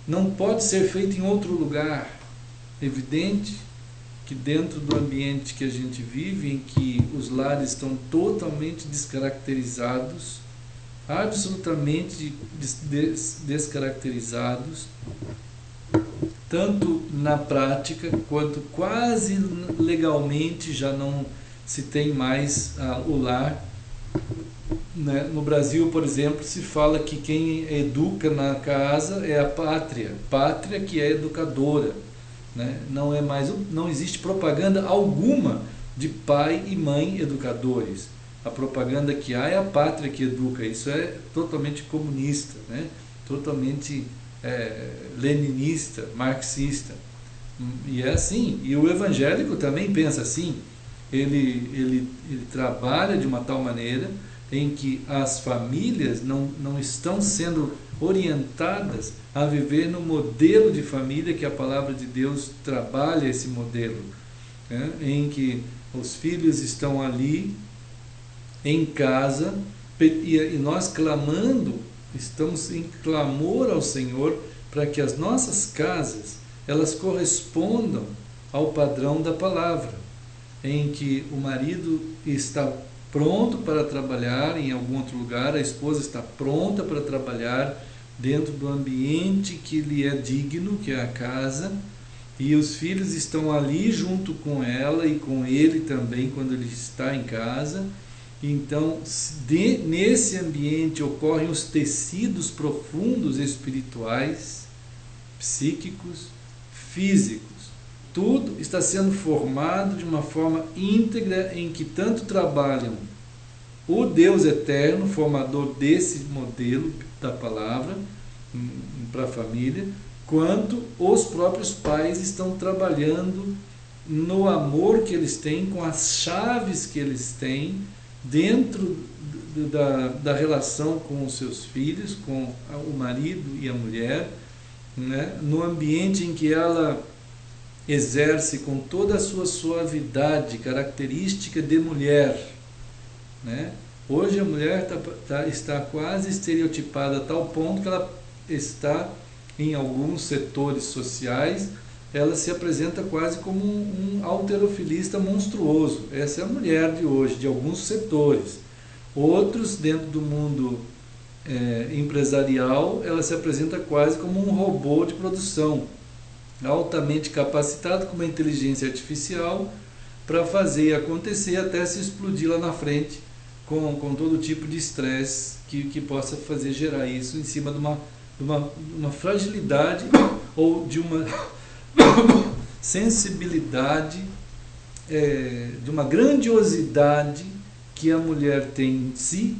não pode ser feita em outro lugar. Evidente que dentro do ambiente que a gente vive, em que os lares estão totalmente descaracterizados, absolutamente descaracterizados, tanto na prática quanto quase legalmente já não se tem mais o lar, né? No Brasil, por exemplo, se fala que quem educa na casa é a pátria que é educadora, né? Não existe propaganda alguma de pai e mãe educadores. A propaganda que há é a pátria que educa. Isso é totalmente comunista, né? Totalmente leninista, marxista. E é assim. E o evangélico também pensa assim. Ele trabalha de uma tal maneira em que as famílias não estão sendo orientadas a viver no modelo de família que a palavra de Deus trabalha, esse modelo, né? Em que os filhos estão ali em casa e nós clamando, estamos em clamor ao Senhor para que as nossas casas elas correspondam ao padrão da palavra, em que o marido está pronto para trabalhar em algum outro lugar, a esposa está pronta para trabalhar dentro do ambiente que lhe é digno, que é a casa, e os filhos estão ali junto com ela e com ele também quando ele está em casa. Então, nesse ambiente ocorrem os tecidos profundos espirituais, psíquicos, físicos. Tudo está sendo formado de uma forma íntegra em que tanto trabalham o Deus eterno, formador desse modelo da palavra para a família, quanto os próprios pais estão trabalhando no amor que eles têm, com as chaves que eles têm dentro da relação com os seus filhos, com o marido e a mulher, né? No ambiente em que ela exerce com toda a sua suavidade, característica de mulher, né? Hoje a mulher está quase estereotipada a tal ponto que ela está, em alguns setores sociais, ela se apresenta quase como um halterofilista monstruoso. Essa é a mulher de hoje, de alguns setores. Outros, dentro do mundo empresarial, ela se apresenta quase como um robô de produção, altamente capacitado com uma inteligência artificial para fazer acontecer até se explodir lá na frente com todo tipo de estresse que possa fazer gerar isso em cima de uma fragilidade ou de uma sensibilidade, de uma grandiosidade que a mulher tem em si,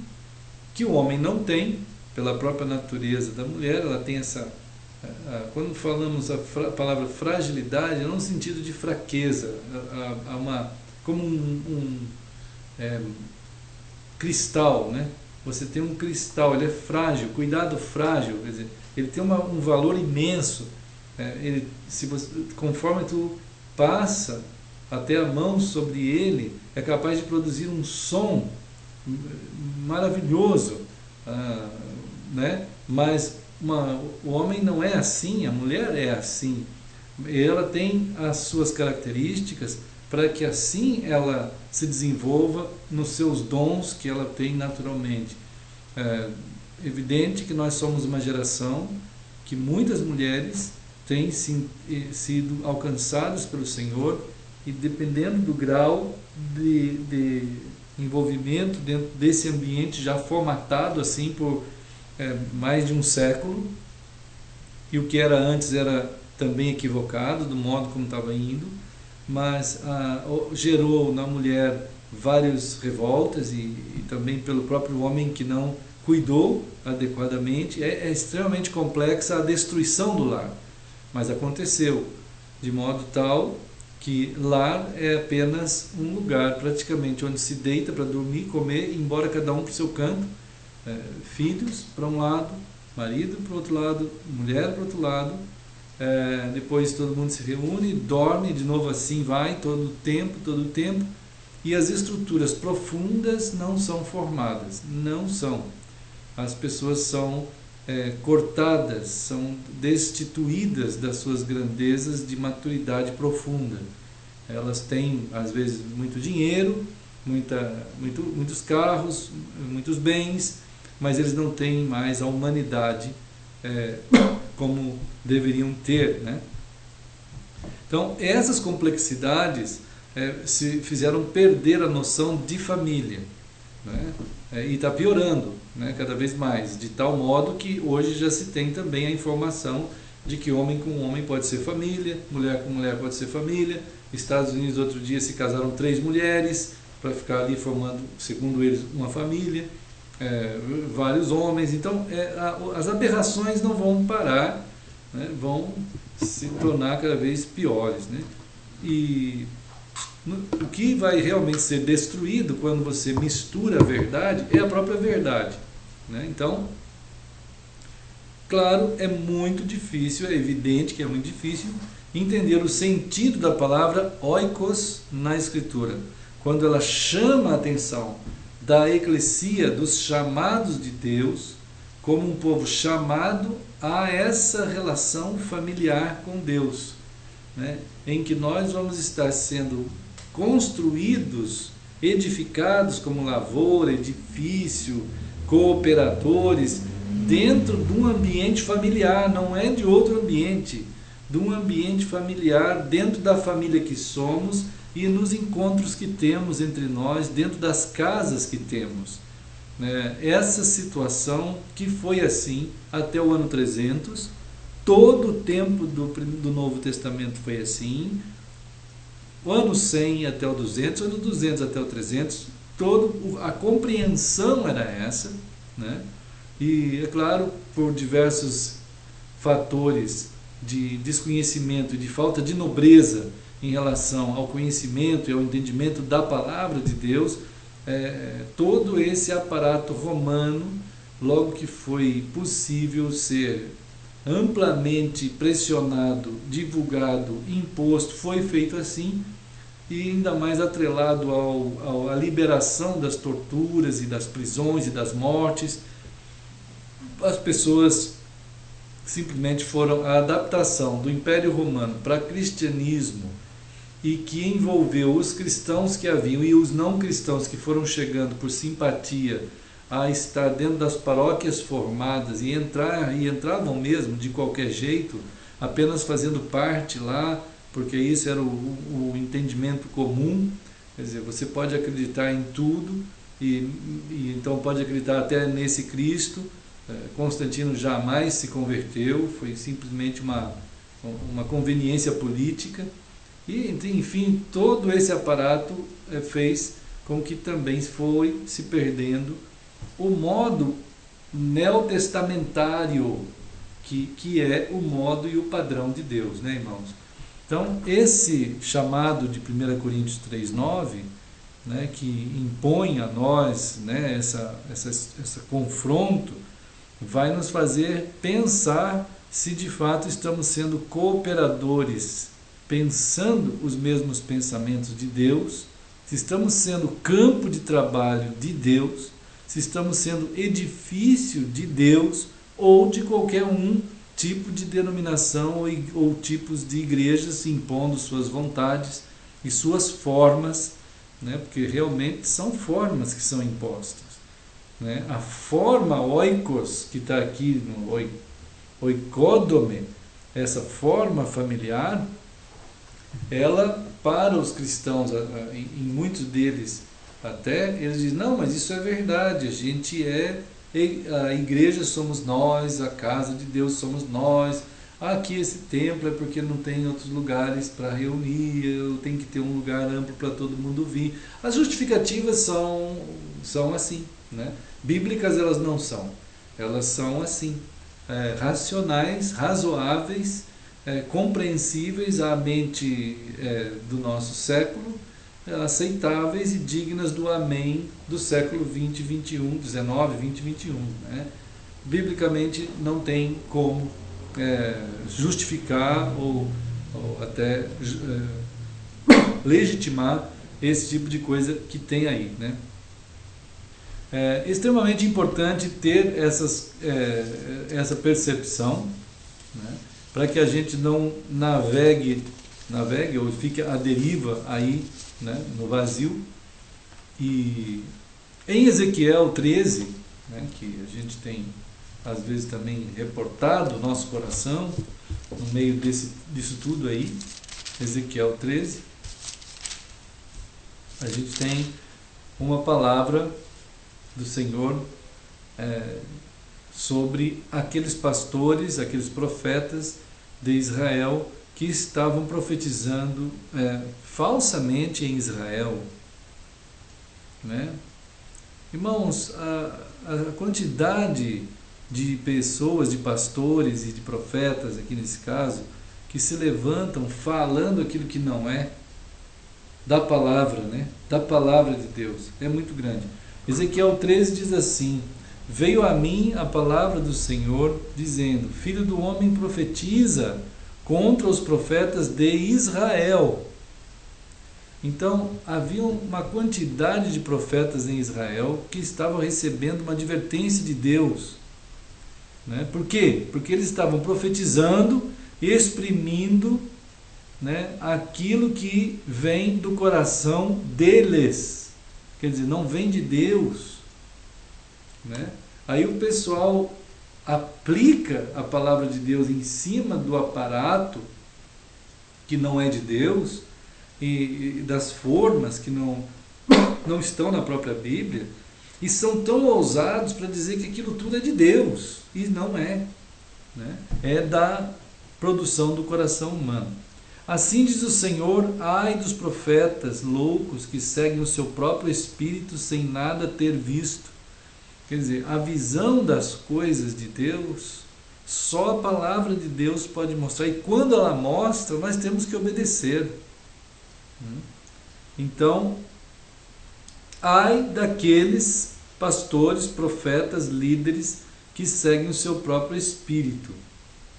que o homem não tem, pela própria natureza da mulher. Ela tem essa... Quando falamos a palavra fragilidade, não no sentido de fraqueza, como um cristal, né? você tem um cristal, ele é frágil, cuidado frágil, quer dizer, ele tem um valor imenso. Conforme tu passa até a mão sobre ele, é capaz de produzir um som maravilhoso, né? Mas o homem não é assim, a mulher é assim. Ela tem as suas características para que assim ela se desenvolva nos seus dons que ela tem naturalmente. É evidente que nós somos uma geração que muitas mulheres têm sido alcançadas pelo Senhor, e dependendo do grau de envolvimento dentro desse ambiente já formatado assim por mais de um século, e o que era antes era também equivocado do modo como estava indo, mas gerou na mulher várias revoltas, e também pelo próprio homem que não cuidou adequadamente. É extremamente complexa a destruição do lar, mas aconteceu de modo tal que lar é apenas um lugar praticamente onde se deita para dormir, comer, embora cada um para o seu canto, filhos para um lado, marido para o outro lado, mulher para o outro lado, depois todo mundo se reúne, dorme, de novo assim vai, todo o tempo, e as estruturas profundas não são formadas, não são. As pessoas são cortadas, são destituídas das suas grandezas de maturidade profunda. Elas têm, às vezes, muito dinheiro, muitos carros, muitos bens, mas eles não têm mais a humanidade como deveriam ter, né? Então, essas complexidades se fizeram perder a noção de família, né? E está piorando, né, cada vez mais, de tal modo que hoje já se tem também a informação de que homem com homem pode ser família, mulher com mulher pode ser família. Estados Unidos, outro dia, se casaram 3 mulheres para ficar ali formando, segundo eles, uma família, vários homens. Então, as aberrações não vão parar, né, vão se tornar cada vez piores, né? E o que vai realmente ser destruído quando você mistura a verdade é a própria verdade, né? Então, claro, é muito difícil, é evidente que é muito difícil entender o sentido da palavra oikos na Escritura, quando ela chama a atenção da eclesia, dos chamados de Deus, como um povo chamado a essa relação familiar com Deus, né? Em que nós vamos estar sendo construídos, edificados como lavoura, edifício, cooperadores, dentro de um ambiente familiar, não é de outro ambiente, de um ambiente familiar, dentro da família que somos e nos encontros que temos entre nós, dentro das casas que temos. Essa situação que foi assim até o ano 300, todo o tempo do Novo Testamento foi assim, o ano 100 até o 200, o ano 200 até o 300, a compreensão era essa, né? E, é claro, por diversos fatores de desconhecimento e de falta de nobreza em relação ao conhecimento e ao entendimento da palavra de Deus, todo esse aparato romano, logo que foi possível ser amplamente pressionado, divulgado, imposto, foi feito assim, e ainda mais atrelado à liberação das torturas e das prisões e das mortes. As pessoas simplesmente foram a adaptação do Império Romano para cristianismo, e que envolveu os cristãos que haviam e os não cristãos que foram chegando por simpatia a estar dentro das paróquias formadas e entravam mesmo de qualquer jeito, apenas fazendo parte lá, porque isso era o entendimento comum. Quer dizer, você pode acreditar em tudo, e então pode acreditar até nesse Cristo. Constantino jamais se converteu, foi simplesmente uma conveniência política, e enfim, todo esse aparato fez com que também foi se perdendo o modo neotestamentário, que é o modo e o padrão de Deus, né, irmãos? Então, esse chamado de 1 Coríntios 3,9 né, que impõe a nós, né, esse confronto, vai nos fazer pensar se de fato estamos sendo cooperadores, pensando os mesmos pensamentos de Deus, se estamos sendo campo de trabalho de Deus, se estamos sendo edifício de Deus ou de qualquer tipo de denominação ou tipos de igrejas impondo suas vontades e suas formas, né? Porque realmente são formas que são impostas, né? A forma oikos, que está aqui no oikodome, essa forma familiar, ela, para os cristãos, em muitos deles até, eles dizem, não, mas isso é verdade, a igreja somos nós, a casa de Deus somos nós, aqui esse templo é porque não tem outros lugares para reunir, eu tenho que ter um lugar amplo para todo mundo vir. As justificativas são assim, né? Bíblicas elas não são, elas são assim, racionais, razoáveis, compreensíveis à mente do nosso século, aceitáveis e dignas do amém do século 20, 21, 19, 20, 21. Né? Biblicamente não tem como justificar ou até legitimar esse tipo de coisa que tem aí. Né? É extremamente importante ter essa percepção, né? Para que a gente não navegue ou fique à deriva aí, né, no vazio. E em Ezequiel 13, né, que a gente tem às vezes também reportado o nosso coração no meio disso tudo aí, Ezequiel 13, a gente tem uma palavra do Senhor sobre aqueles pastores, aqueles profetas de Israel que estavam profetizando falsamente em Israel, né? Irmãos, a quantidade de pessoas, de pastores e de profetas, aqui nesse caso, que se levantam falando aquilo que não é da palavra, né? Da palavra de Deus, é muito grande. Ezequiel 13 diz assim: veio a mim a palavra do Senhor, dizendo, filho do homem, profetiza contra os profetas de Israel. Então, havia uma quantidade de profetas em Israel que estavam recebendo uma advertência de Deus. Né? Por quê? Porque eles estavam profetizando, exprimindo, né, aquilo que vem do coração deles. Quer dizer, não vem de Deus. Né? Aí o pessoal aplica a palavra de Deus em cima do aparato que não é de Deus e das formas que não estão na própria Bíblia, e são tão ousados para dizer que aquilo tudo é de Deus, e não é, né? É da produção do coração humano. Assim diz o Senhor: ai dos profetas loucos que seguem o seu próprio espírito sem nada ter visto. Quer dizer, a visão das coisas de Deus, só a palavra de Deus pode mostrar. E quando ela mostra, nós temos que obedecer. Então, ai daqueles pastores, profetas, líderes que seguem o seu próprio espírito.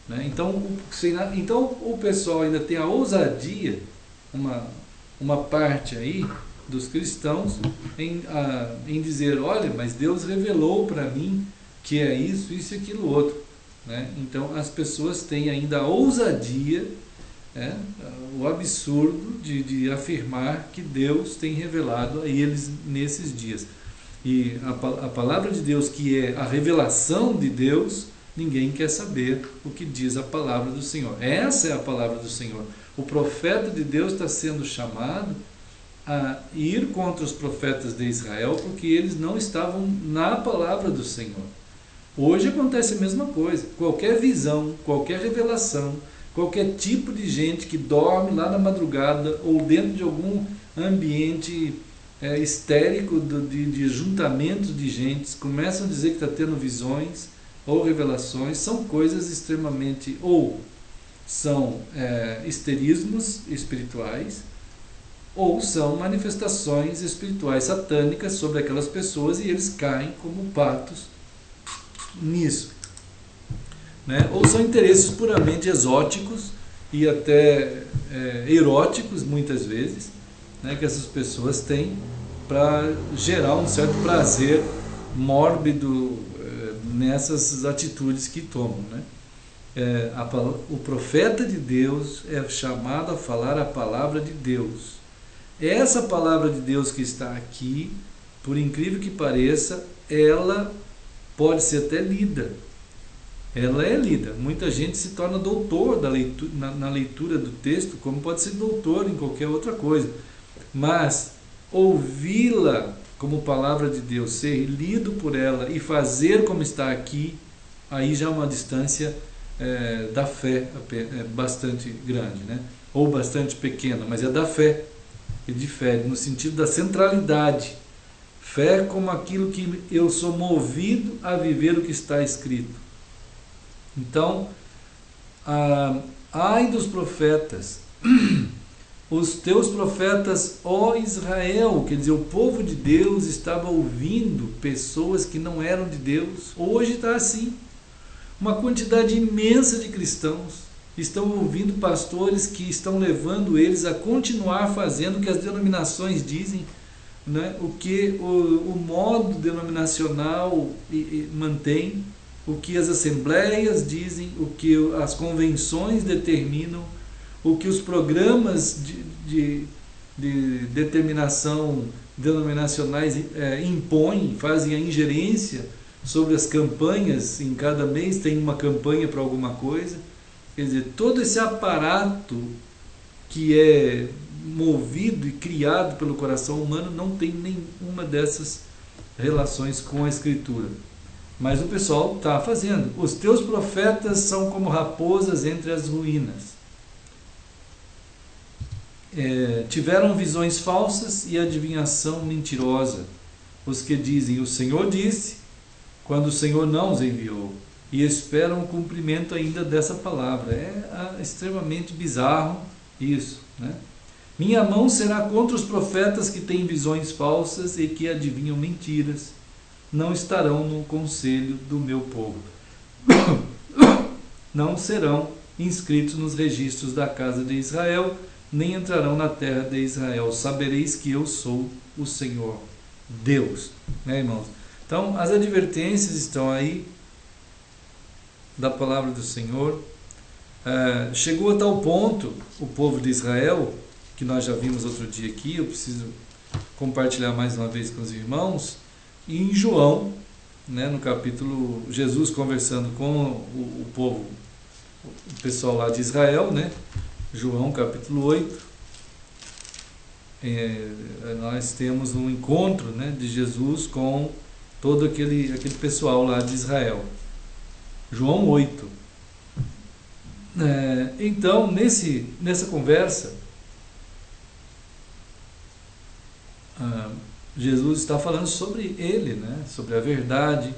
Né? Então o pessoal ainda tem a ousadia, uma parte aí dos cristãos, em dizer, olha, mas Deus revelou para mim que é isso e aquilo outro. Né? Então as pessoas têm ainda a ousadia, o absurdo de afirmar que Deus tem revelado a eles nesses dias. E a palavra de Deus, que é a revelação de Deus, ninguém quer saber o que diz a palavra do Senhor. Essa é a palavra do Senhor. O profeta de Deus está sendo chamado a ir contra os profetas de Israel, porque eles não estavam na palavra do Senhor. Hoje acontece a mesma coisa. Qualquer visão, qualquer revelação, qualquer tipo de gente que dorme lá na madrugada ou dentro de algum ambiente histérico de juntamento de gente, começam a dizer que está tendo visões ou revelações, são coisas extremamente, ou são histerismos espirituais, ou são manifestações espirituais satânicas sobre aquelas pessoas e eles caem como patos nisso, né? Ou são interesses puramente exóticos e até eróticos, muitas vezes, né, que essas pessoas têm para gerar um certo prazer mórbido nessas atitudes que tomam, né? O profeta de Deus é chamado a falar a palavra de Deus. Essa palavra de Deus que está aqui, por incrível que pareça, ela pode ser até lida. Ela é lida. Muita gente se torna doutor na leitura do texto, como pode ser doutor em qualquer outra coisa. Mas ouvi-la como palavra de Deus, ser lido por ela e fazer como está aqui, aí já é uma distância da fé bastante grande, né? Ou bastante pequena, mas é da fé. Ele difere no sentido da centralidade. Fé como aquilo que eu sou movido a viver o que está escrito. Então, ai dos profetas, os teus profetas, ó Israel, quer dizer, o povo de Deus estava ouvindo pessoas que não eram de Deus. Hoje está assim. Uma quantidade imensa de cristãos estão ouvindo pastores que estão levando eles a continuar fazendo o que as denominações dizem, né? O que o modo denominacional mantém, o que as assembleias dizem, o que as convenções determinam, o que os programas de determinação denominacionais impõem, fazem a ingerência sobre as campanhas. Em cada mês tem uma campanha para alguma coisa. Quer dizer, todo esse aparato que é movido e criado pelo coração humano não tem nenhuma dessas relações com a Escritura. Mas o pessoal está fazendo. Os teus profetas são como raposas entre as ruínas. Tiveram visões falsas e adivinhação mentirosa. Os que dizem, o Senhor disse, quando o Senhor não os enviou, e esperam o cumprimento ainda dessa palavra. É extremamente bizarro isso, né? Minha mão será contra os profetas que têm visões falsas e que adivinham mentiras. Não estarão no conselho do meu povo. Não serão inscritos nos registros da casa de Israel, nem entrarão na terra de Israel. Sabereis que eu sou o Senhor Deus. Né, irmãos? Então, as advertências estão aí da palavra do Senhor. Chegou a tal ponto o povo de Israel, que nós já vimos outro dia aqui, eu preciso compartilhar mais uma vez com os irmãos, e em João, né, no capítulo, Jesus conversando com o povo, o pessoal lá de Israel, né, João capítulo 8, nós temos um encontro, né, de Jesus com todo aquele pessoal lá de Israel. João 8. Então, nessa conversa, Jesus está falando sobre ele, né? Sobre a verdade.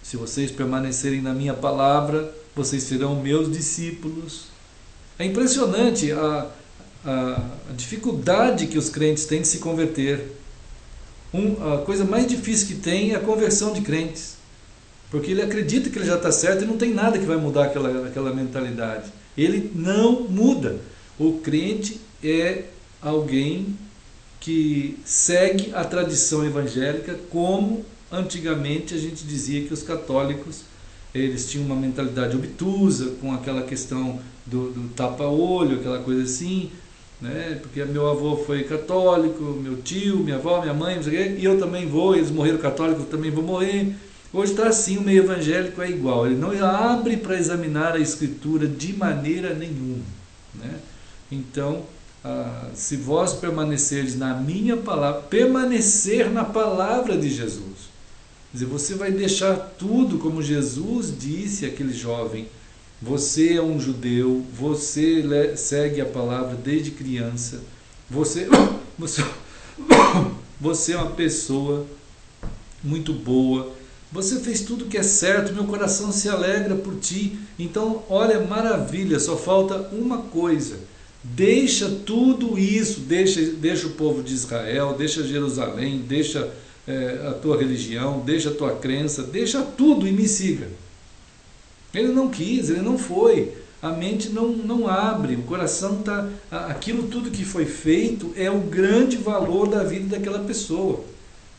Se vocês permanecerem na minha palavra, vocês serão meus discípulos. É impressionante a dificuldade que os crentes têm de se converter. A coisa mais difícil que tem é a conversão de crentes. Porque ele acredita que ele já está certo e não tem nada que vai mudar aquela mentalidade. Ele não muda. O crente é alguém que segue a tradição evangélica, como antigamente a gente dizia que os católicos eles tinham uma mentalidade obtusa, com aquela questão do tapa-olho, aquela coisa assim, né? Porque meu avô foi católico, meu tio, minha avó, minha mãe, não sei o quê, e eu também vou, eles morreram católicos, eu também vou morrer. Hoje está assim, o meio evangélico é igual, ele não abre para examinar a Escritura de maneira nenhuma, né? Então, se vós permanecerdes na minha palavra, permanecer na palavra de Jesus, quer dizer, você vai deixar tudo como Jesus disse àquele jovem. Você é um judeu, você segue a palavra desde criança, você é uma pessoa muito boa, você fez tudo que é certo, meu coração se alegra por ti. Então, olha, maravilha, só falta uma coisa. Deixa tudo isso, deixa o povo de Israel, deixa Jerusalém, deixa a tua religião, deixa a tua crença, deixa tudo e me siga. Ele não quis, ele não foi. A mente não abre, o coração está... Aquilo tudo que foi feito é o grande valor da vida daquela pessoa,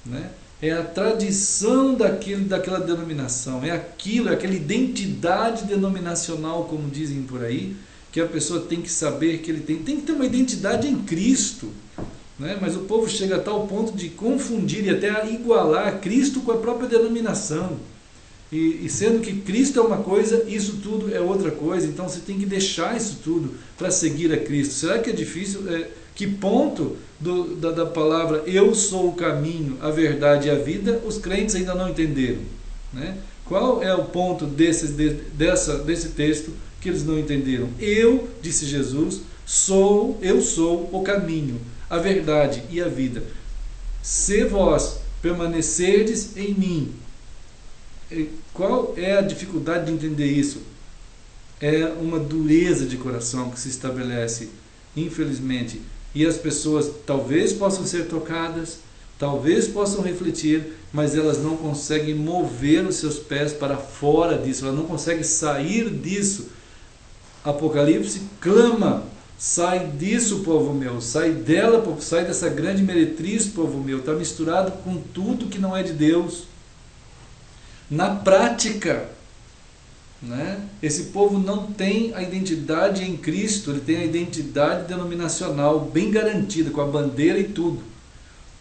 né? É a tradição daquela denominação, é aquela identidade denominacional, como dizem por aí, que a pessoa tem que saber que ele tem que ter uma identidade em Cristo, né? Mas o povo chega a tal ponto de confundir e até igualar Cristo com a própria denominação. E sendo que Cristo é uma coisa, isso tudo é outra coisa, então você tem que deixar isso tudo para seguir a Cristo. Será que é difícil? Que ponto da palavra eu sou o caminho, a verdade e a vida, os crentes ainda não entenderam, né? Qual é o ponto desse texto que eles não entenderam? Eu, disse Jesus, eu sou o caminho, a verdade e a vida. Se vós permanecerdes em mim. Qual é a dificuldade de entender isso? É uma dureza de coração que se estabelece, infelizmente. E as pessoas talvez possam ser tocadas, talvez possam refletir, mas elas não conseguem mover os seus pés para fora disso, elas não conseguem sair disso. Apocalipse clama: sai disso, povo meu, sai dela, sai dessa grande meretriz, povo meu. Está misturado com tudo que não é de Deus. Na prática, né? Esse povo não tem a identidade em Cristo, ele tem a identidade denominacional bem garantida, com a bandeira e tudo,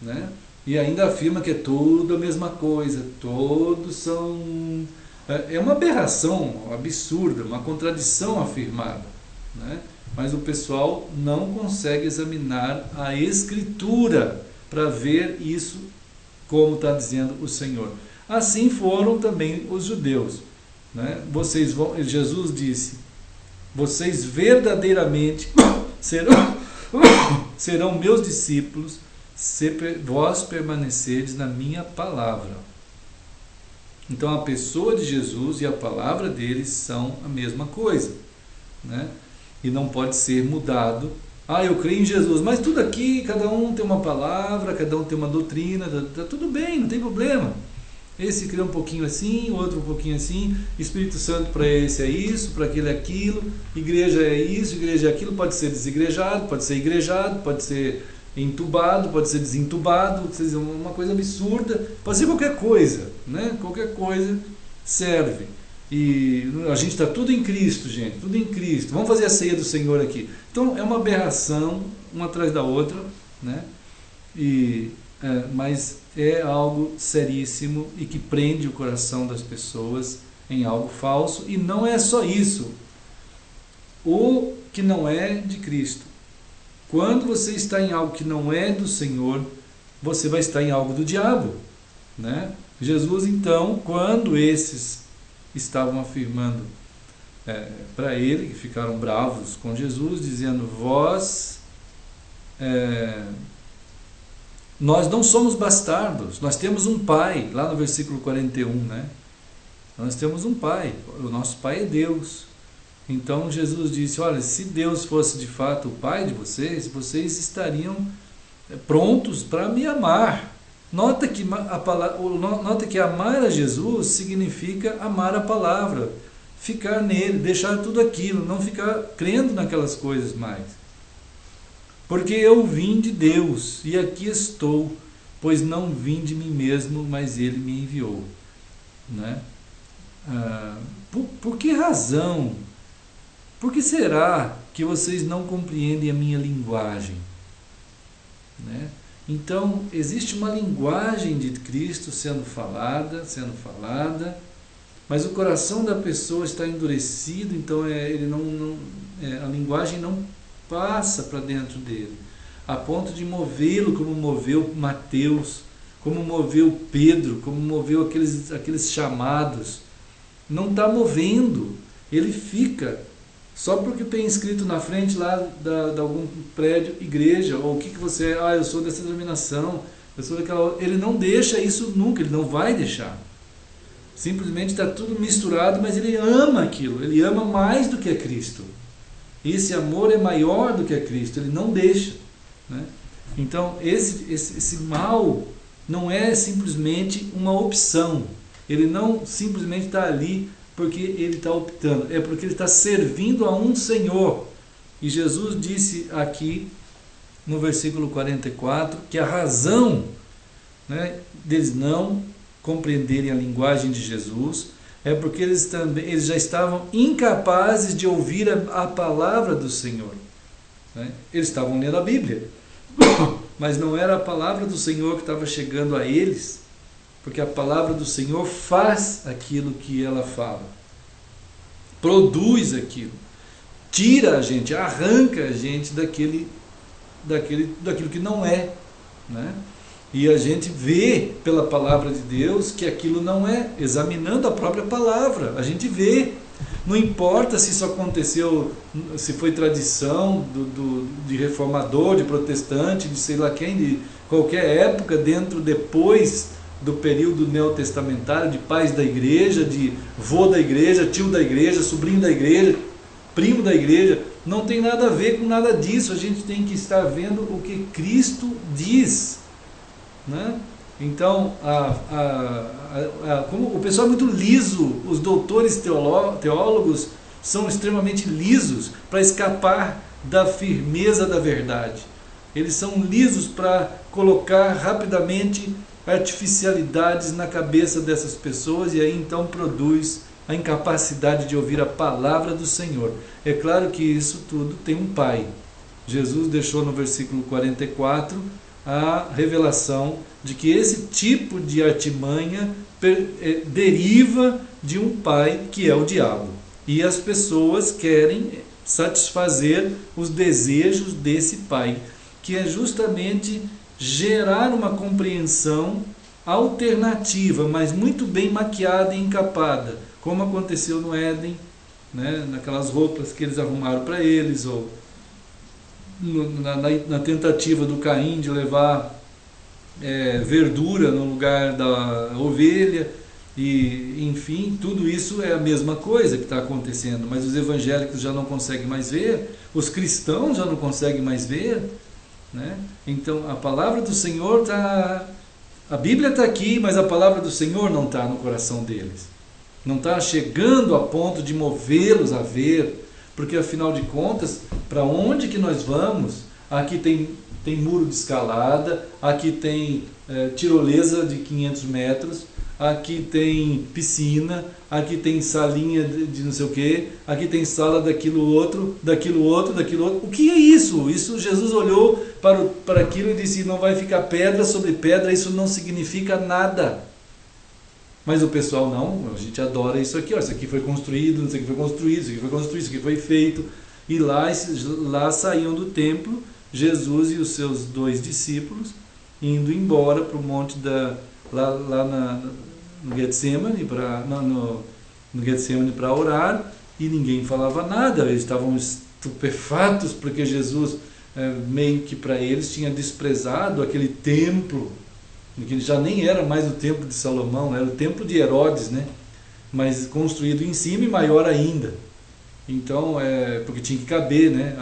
né? E ainda afirma que é tudo a mesma coisa, todos são... É uma aberração absurda, uma contradição afirmada, né? Mas o pessoal não consegue examinar a Escritura para ver isso como está dizendo o Senhor. Assim foram também os judeus, né? Jesus disse: vocês verdadeiramente serão meus discípulos se vós permanecerdes na minha palavra. Então a pessoa de Jesus e a palavra dele são a mesma coisa, né? E não pode ser mudado. Eu creio em Jesus, mas tudo aqui, cada um tem uma palavra, cada um tem uma doutrina, tá tudo bem, não tem problema. Esse crê um pouquinho assim, o outro um pouquinho assim. Espírito Santo para esse é isso, para aquele é aquilo. Igreja é isso, igreja é aquilo. Pode ser desigrejado, pode ser igrejado, pode ser entubado, pode ser desentubado. Uma coisa absurda. Pode ser qualquer coisa, né? Qualquer coisa serve. E a gente está tudo em Cristo, gente, tudo em Cristo. Vamos fazer a ceia do Senhor aqui. Então é uma aberração, uma atrás da outra, né? Mas é algo seríssimo e que prende o coração das pessoas em algo falso. E não é só isso. O que não é de Cristo. Quando você está em algo que não é do Senhor, você vai estar em algo do diabo, né? Jesus, então, quando esses estavam afirmando para ele, que ficaram bravos com Jesus, dizendo: nós não somos bastardos, nós temos um pai, lá no versículo 41, né? Nós temos um pai, o nosso pai é Deus. Então Jesus disse: olha, se Deus fosse de fato o pai de vocês, vocês estariam prontos para me amar. Nota que amar a Jesus significa amar a palavra, ficar nele, deixar tudo aquilo, não ficar crendo naquelas coisas mais. Porque eu vim de Deus, e aqui estou, pois não vim de mim mesmo, mas Ele me enviou, né? Por que razão? Por que será que vocês não compreendem a minha linguagem, né? Então, existe uma linguagem de Cristo sendo falada, mas o coração da pessoa está endurecido, então a linguagem não passa para dentro dele, a ponto de movê-lo como moveu Mateus, como moveu Pedro, como moveu aqueles chamados. Não está movendo, ele fica, só porque tem escrito na frente lá de algum prédio, igreja, ou o que você é, eu sou dessa denominação, eu sou daquela. Ele não deixa isso nunca, ele não vai deixar. Simplesmente está tudo misturado, mas ele ama aquilo, ele ama mais do que a Cristo. Esse amor é maior do que a Cristo, ele não deixa, né? Então esse mal não é simplesmente uma opção, ele não simplesmente está ali porque ele está optando, é porque ele está servindo a um Senhor. E Jesus disse aqui no versículo 44 que a razão, né, deles não compreenderem a linguagem de Jesus é porque eles já estavam incapazes de ouvir a palavra do Senhor, né? Eles estavam lendo a Bíblia, mas não era a palavra do Senhor que estava chegando a eles, porque a palavra do Senhor faz aquilo que ela fala, produz aquilo, tira a gente, arranca a gente daquilo que não é, né? E a gente vê pela palavra de Deus que aquilo não é, examinando a própria palavra, a gente vê. Não importa se isso aconteceu, se foi tradição de reformador, de protestante, de sei lá quem, de qualquer época, depois do período neotestamentário, de pais da igreja, de vô da igreja, tio da igreja, sobrinho da igreja, primo da igreja, não tem nada a ver com nada disso. A gente tem que estar vendo o que Cristo diz, né? Então, como o pessoal é muito liso, os doutores teólogos são extremamente lisos para escapar da firmeza da verdade. Eles são lisos para colocar rapidamente artificialidades na cabeça dessas pessoas, e aí então produz a incapacidade de ouvir a palavra do Senhor. É claro que isso tudo tem um pai. Jesus deixou no versículo 44 a revelação de que esse tipo de artimanha deriva de um pai que é o diabo. E as pessoas querem satisfazer os desejos desse pai, que é justamente gerar uma compreensão alternativa, mas muito bem maquiada e encapada, como aconteceu no Éden, né, naquelas roupas que eles arrumaram para eles, ou na tentativa do Caim de levar verdura no lugar da ovelha, e enfim, tudo isso é a mesma coisa que está acontecendo, mas os evangélicos já não conseguem mais ver, os cristãos já não conseguem mais ver, né? Então a palavra do Senhor está, a Bíblia está aqui, mas a palavra do Senhor não está no coração deles, não está chegando a ponto de movê-los a ver, porque afinal de contas, para onde que nós vamos? Aqui tem muro de escalada, aqui tem tirolesa de 500 metros, aqui tem piscina, aqui tem salinha de não sei o que, aqui tem sala daquilo outro. O que é isso? Isso Jesus olhou para aquilo e disse: não vai ficar pedra sobre pedra, isso não significa nada. Mas o pessoal não, a gente adora isso aqui, ó, isso aqui foi construído, isso aqui foi construído, isso aqui foi construído, isso aqui foi feito. E lá saíam do templo Jesus e os seus 2 discípulos, indo embora para o monte no Getsemane, no Getsemane para orar, e ninguém falava nada, eles estavam estupefatos porque Jesus meio que para eles tinha desprezado aquele templo, que já nem era mais o templo de Salomão, era o templo de Herodes, né? Mas construído em cima e maior ainda. Então, porque tinha que caber, né?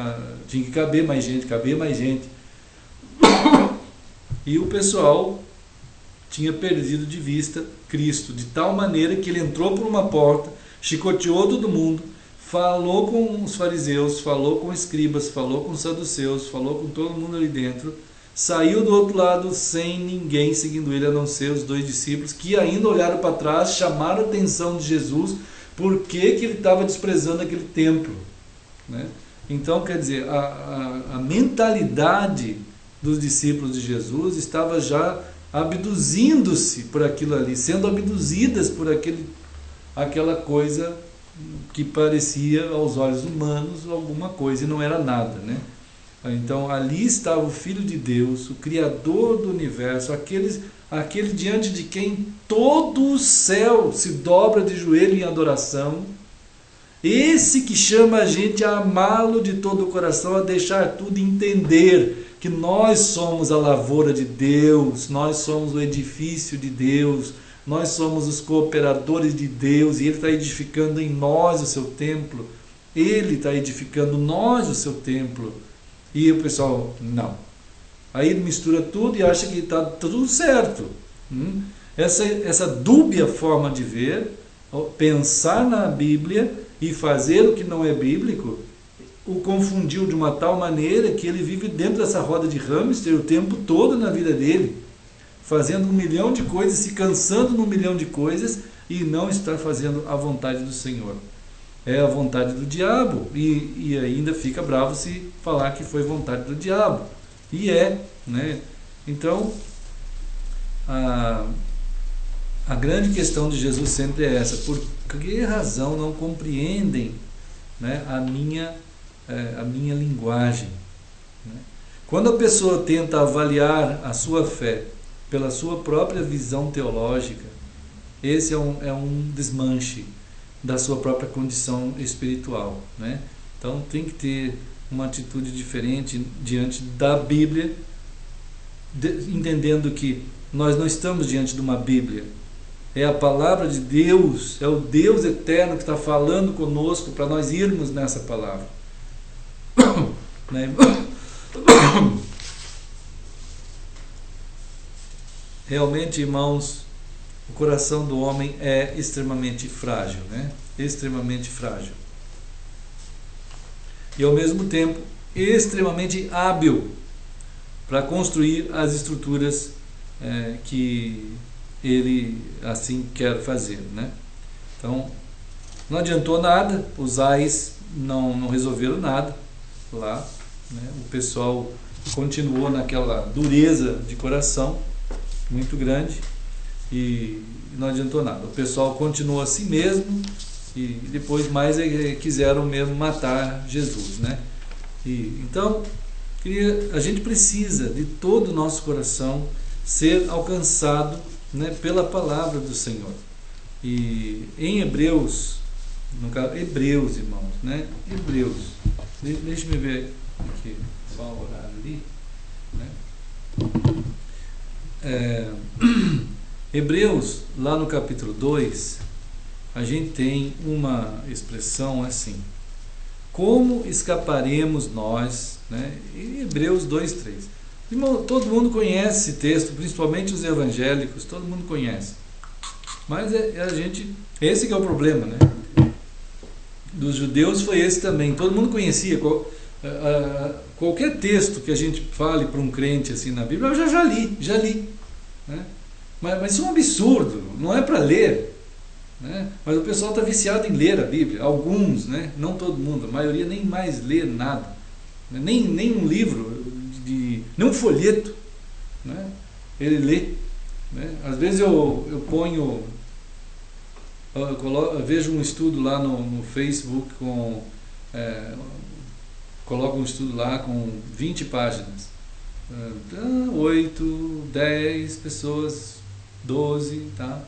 Tinha que caber mais gente. E o pessoal tinha perdido de vista Cristo, de tal maneira que ele entrou por uma porta, chicoteou todo mundo, falou com os fariseus, falou com os escribas, falou com os saduceus, falou com todo mundo ali dentro, saiu do outro lado sem ninguém seguindo ele, a não ser os 2 discípulos, que ainda olharam para trás, chamaram a atenção de Jesus, por que ele estava desprezando aquele templo, né? Então, quer dizer, a mentalidade dos discípulos de Jesus estava já abduzindo-se por aquilo ali, sendo abduzidas por aquela coisa que parecia aos olhos humanos alguma coisa e não era nada, né? Então ali estava o Filho de Deus, o Criador do universo, aquele diante de quem todo o céu se dobra de joelho em adoração, esse que chama a gente a amá-lo de todo o coração, a deixar tudo e entender que nós somos a lavoura de Deus, nós somos o edifício de Deus, nós somos os cooperadores de Deus, e Ele está edificando em nós o seu templo. Ele está edificando nós o seu templo. E o pessoal, não. Aí ele mistura tudo e acha que está tudo certo. Essa dúbia forma de ver, pensar na Bíblia e fazer o que não é bíblico, o confundiu de uma tal maneira que ele vive dentro dessa roda de hamster o tempo todo na vida dele, fazendo 1 milhão de coisas, se cansando num 1 milhão de coisas e não está fazendo a vontade do Senhor. É a vontade do diabo, e ainda fica bravo se falar que foi vontade do diabo. E né? Então, a grande questão de Jesus sempre é essa: por que razão não compreendem, né, a minha linguagem? Né? Quando a pessoa tenta avaliar a sua fé pela sua própria visão teológica, esse é um desmanche da sua própria condição espiritual, né? Então tem que ter uma atitude diferente diante da Bíblia, entendendo que nós não estamos diante de uma Bíblia, é a palavra de Deus, é o Deus eterno que está falando conosco para nós irmos nessa palavra. Né? Realmente, irmãos, o coração do homem é extremamente frágil, né? Extremamente frágil. E ao mesmo tempo, extremamente hábil para construir as estruturas que ele assim quer fazer, né? Então, não adiantou nada, os ais não resolveram nada lá, né? O pessoal continuou naquela dureza de coração muito grande e não adiantou nada. O pessoal continuou assim mesmo e depois mais quiseram mesmo matar Jesus, né? Então, a gente precisa de todo o nosso coração ser alcançado, né, pela palavra do Senhor. E em Hebreus, no caso, Hebreus, irmãos, né? Hebreus, deixa-me ver aqui, só o horário ali, né? Hebreus, lá no capítulo 2, a gente tem uma expressão assim: como escaparemos nós, né? Em Hebreus 2:3. Irmão, todo mundo conhece esse texto, principalmente os evangélicos, todo mundo conhece. Mas esse que é o problema, né? Dos judeus foi esse também, todo mundo conhecia. Qualquer texto que a gente fale para um crente assim na Bíblia, eu já li. Né? Mas isso é um absurdo, não é para ler. Né? Mas o pessoal está viciado em ler a Bíblia, alguns, né? Não todo mundo, a maioria nem mais lê nada, nem um livro, nem um folheto, né? Ele lê, né? Às vezes eu vejo um estudo lá no Facebook, coloco um estudo lá com 20 páginas, 8, 10 pessoas, 12, tá?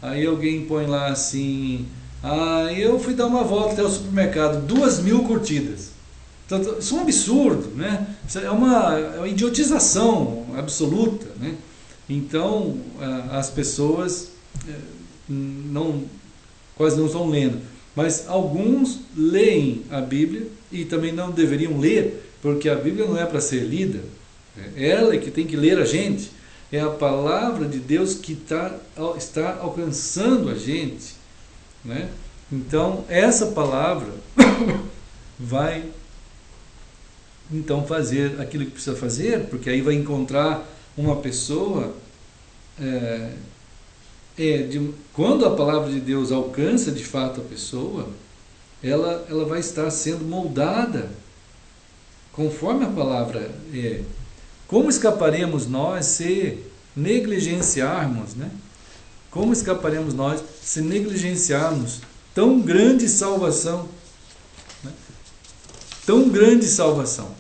Aí alguém põe lá assim: eu fui dar uma volta até o supermercado, 2.000 curtidas. Então, isso é um absurdo, né? Isso é uma idiotização absoluta, né? Então, as pessoas quase não estão lendo. Mas alguns leem a Bíblia e também não deveriam ler, porque a Bíblia não é para ser lida. Ela é que tem que ler a gente. É a palavra de Deus que está alcançando a gente, né? Então, essa palavra vai então fazer aquilo que precisa fazer, porque aí vai encontrar uma pessoa. Quando a palavra de Deus alcança de fato a pessoa, ela vai estar sendo moldada conforme a palavra é. Como escaparemos nós se negligenciarmos, né? Como escaparemos nós se negligenciarmos tão grande salvação, né? Tão grande salvação.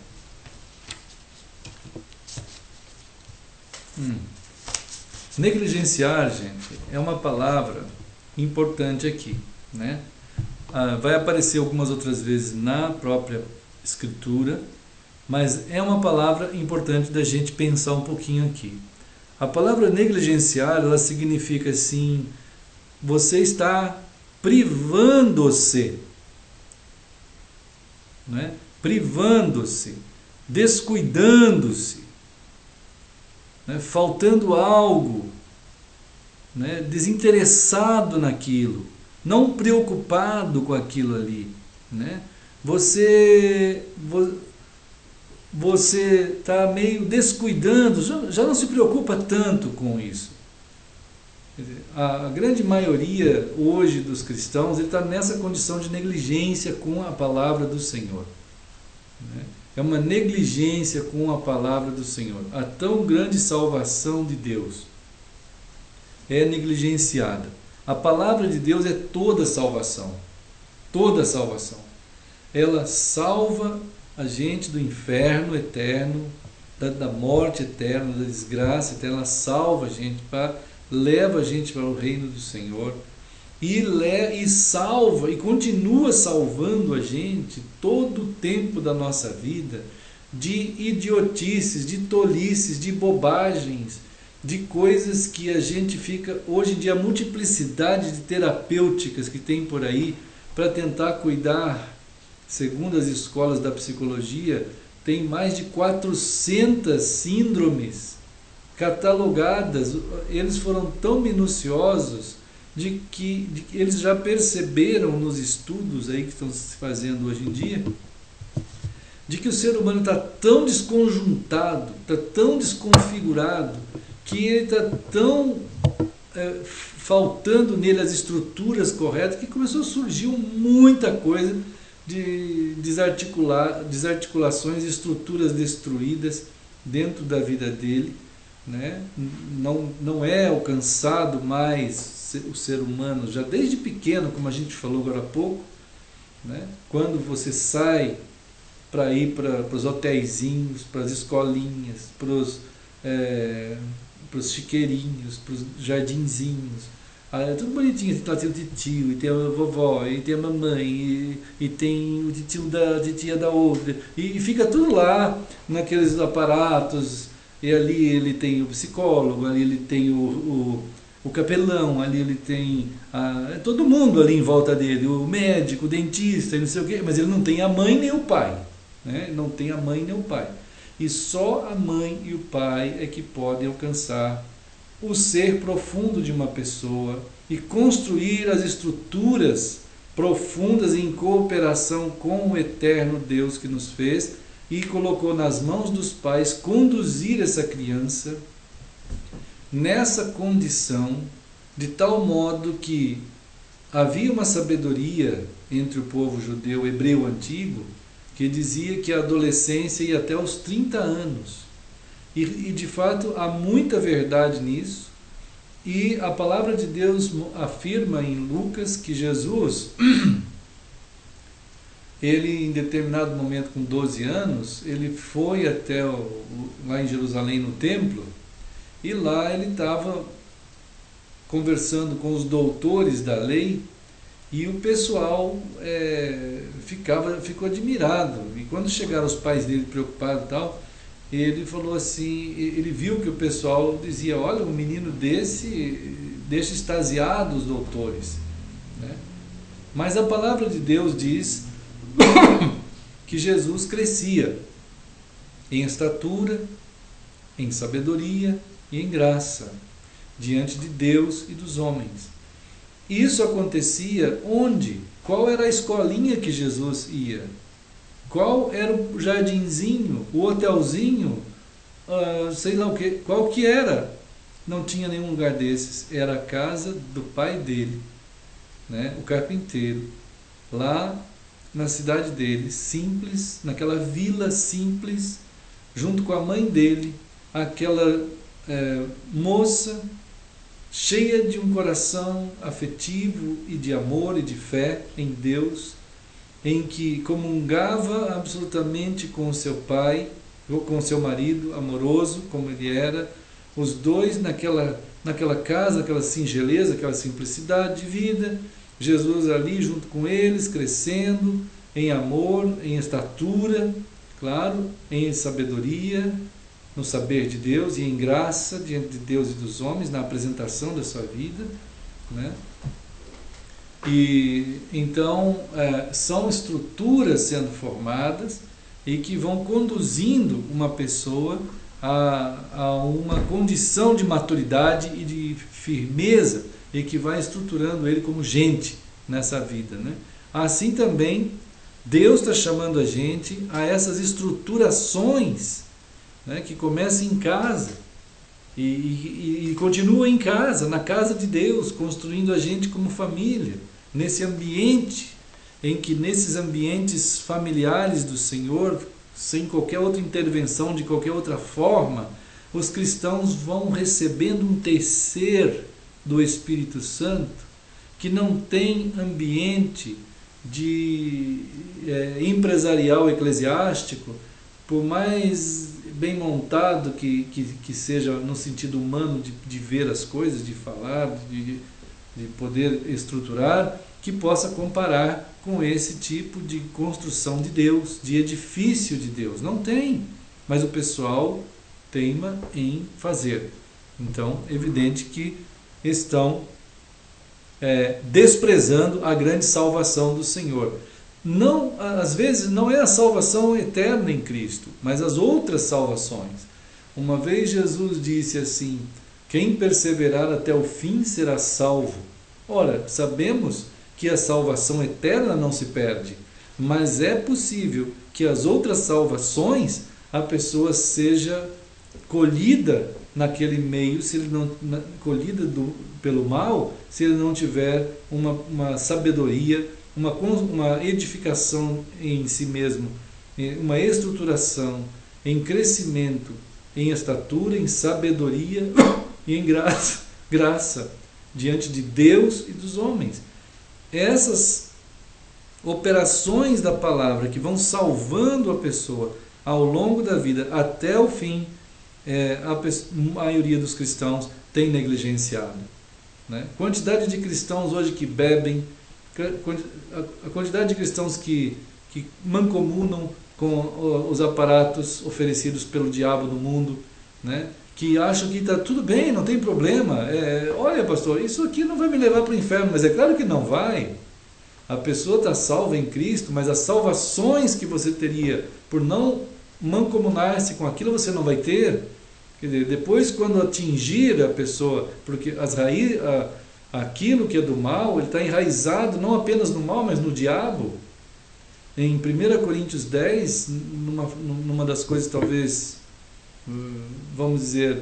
Negligenciar, gente, é uma palavra importante aqui, né? Vai aparecer algumas outras vezes na própria Escritura, mas é uma palavra importante da gente pensar um pouquinho aqui. A palavra negligenciar, ela significa assim: você está privando-se né? Privando-se, descuidando-se, né? Faltando algo, né? Desinteressado naquilo, não preocupado com aquilo ali, né? Você está meio descuidando, já não se preocupa tanto com isso. Quer dizer, a grande maioria hoje dos cristãos está nessa condição de negligência com a palavra do Senhor, né? É uma negligência com a palavra do Senhor. A tão grande salvação de Deus é negligenciada. A palavra de Deus é toda salvação. Toda salvação. Ela salva a gente do inferno eterno, da morte eterna, da desgraça eterna. Ela salva a gente, leva a gente para o reino do Senhor. E salva, e continua salvando a gente todo o tempo da nossa vida de idiotices, de tolices, de bobagens, de coisas que a gente fica... Hoje em dia, a multiplicidade de terapêuticas que tem por aí para tentar cuidar, segundo as escolas da psicologia, tem mais de 400 síndromes catalogadas. Eles foram tão minuciosos de que eles já perceberam nos estudos aí que estão se fazendo hoje em dia, de que o ser humano está tão desconjuntado, está tão desconfigurado, que ele está tão faltando nele as estruturas corretas, que começou a surgir muita coisa de desarticulações, estruturas destruídas dentro da vida dele, né? Não é alcançado mais o ser humano, já desde pequeno, como a gente falou agora há pouco, né? Quando você sai para ir para os hotéisinhos, para as escolinhas, para os chiqueirinhos, para os jardinzinhos, é tudo bonitinho, lá tem o tio, e tem a vovó, e tem a mamãe, e tem o tio da titia da outra, e fica tudo lá naqueles aparatos, e ali ele tem o psicólogo, ali ele tem o capelão, ali ele tem todo mundo ali em volta dele, o médico, o dentista, e não sei o quê, mas ele não tem a mãe nem o pai, né? Não tem a mãe nem o pai. E só a mãe e o pai é que podem alcançar o ser profundo de uma pessoa e construir as estruturas profundas em cooperação com o eterno Deus que nos fez e colocou nas mãos dos pais conduzir essa criança nessa condição, de tal modo que havia uma sabedoria entre o povo judeu hebreu antigo que dizia que a adolescência ia até os 30 anos. E de fato há muita verdade nisso. E a palavra de Deus afirma em Lucas que Jesus, ele em determinado momento com 12 anos, ele foi até lá em Jerusalém no templo, e lá ele estava conversando com os doutores da lei, e o pessoal ficou admirado. E quando chegaram os pais dele preocupados e tal, ele falou assim, ele viu que o pessoal dizia, olha, um menino desse deixa extasiado os doutores, né? Mas a palavra de Deus diz que Jesus crescia em estatura, em sabedoria e em graça diante de Deus e dos homens. Isso acontecia onde? Qual era a escolinha que Jesus ia? Qual era o jardinzinho, o hotelzinho, sei lá o que, qual que era? Não tinha nenhum lugar desses, era a casa do pai dele, né? O carpinteiro, lá na cidade dele, simples, naquela vila simples, junto com a mãe dele, aquela moça cheia de um coração afetivo e de amor e de fé em Deus, em que comungava absolutamente com o seu pai, ou com o seu marido, amoroso como ele era, os dois naquela casa, aquela singeleza, aquela simplicidade de vida, Jesus ali junto com eles, crescendo em amor, em estatura, claro, em sabedoria, no saber de Deus e em graça diante de Deus e dos homens, na apresentação da sua vida, né? E então são estruturas sendo formadas e que vão conduzindo uma pessoa a uma condição de maturidade e de firmeza, e que vai estruturando ele como gente nessa vida, né? Assim também Deus está chamando a gente a essas estruturações, né, que começam em casa e continua em casa, na casa de Deus, construindo a gente como família, nesse ambiente, em que nesses ambientes familiares do Senhor, sem qualquer outra intervenção, de qualquer outra forma, os cristãos vão recebendo um tecer do Espírito Santo, que não tem ambiente de empresarial eclesiástico, por mais bem montado que seja no sentido humano de ver as coisas, de falar, de poder estruturar, que possa comparar com esse tipo de construção de Deus, de edifício de Deus. Não tem, mas o pessoal teima em fazer. Então, é evidente que estão desprezando a grande salvação do Senhor. Não, às vezes não é a salvação eterna em Cristo, mas as outras salvações. Uma vez Jesus disse assim: quem perseverar até o fim será salvo. Ora, sabemos que a salvação eterna não se perde, mas é possível que as outras salvações a pessoa seja colhida naquele meio, se ele não colhida pelo mal, se ele não tiver uma sabedoria, uma edificação em si mesmo, uma estruturação, em crescimento, em estatura, em sabedoria e em graça diante de Deus e dos homens. Essas operações da palavra que vão salvando a pessoa ao longo da vida até o fim, a maioria dos cristãos tem negligenciado, né? Quantidade de cristãos hoje que bebem, a quantidade de cristãos que mancomunam com os aparatos oferecidos pelo diabo no mundo, né? Que acham que está tudo bem, não tem problema. Olha, pastor, isso aqui não vai me levar para o inferno, mas é claro que não vai. A pessoa está salva em Cristo, mas as salvações que você teria por não mancomunar-se com aquilo, você não vai ter. Quer dizer, depois, quando atingir a pessoa, porque aquilo que é do mal, ele está enraizado não apenas no mal, mas no diabo. Em 1 Coríntios 10, numa das coisas talvez, vamos dizer,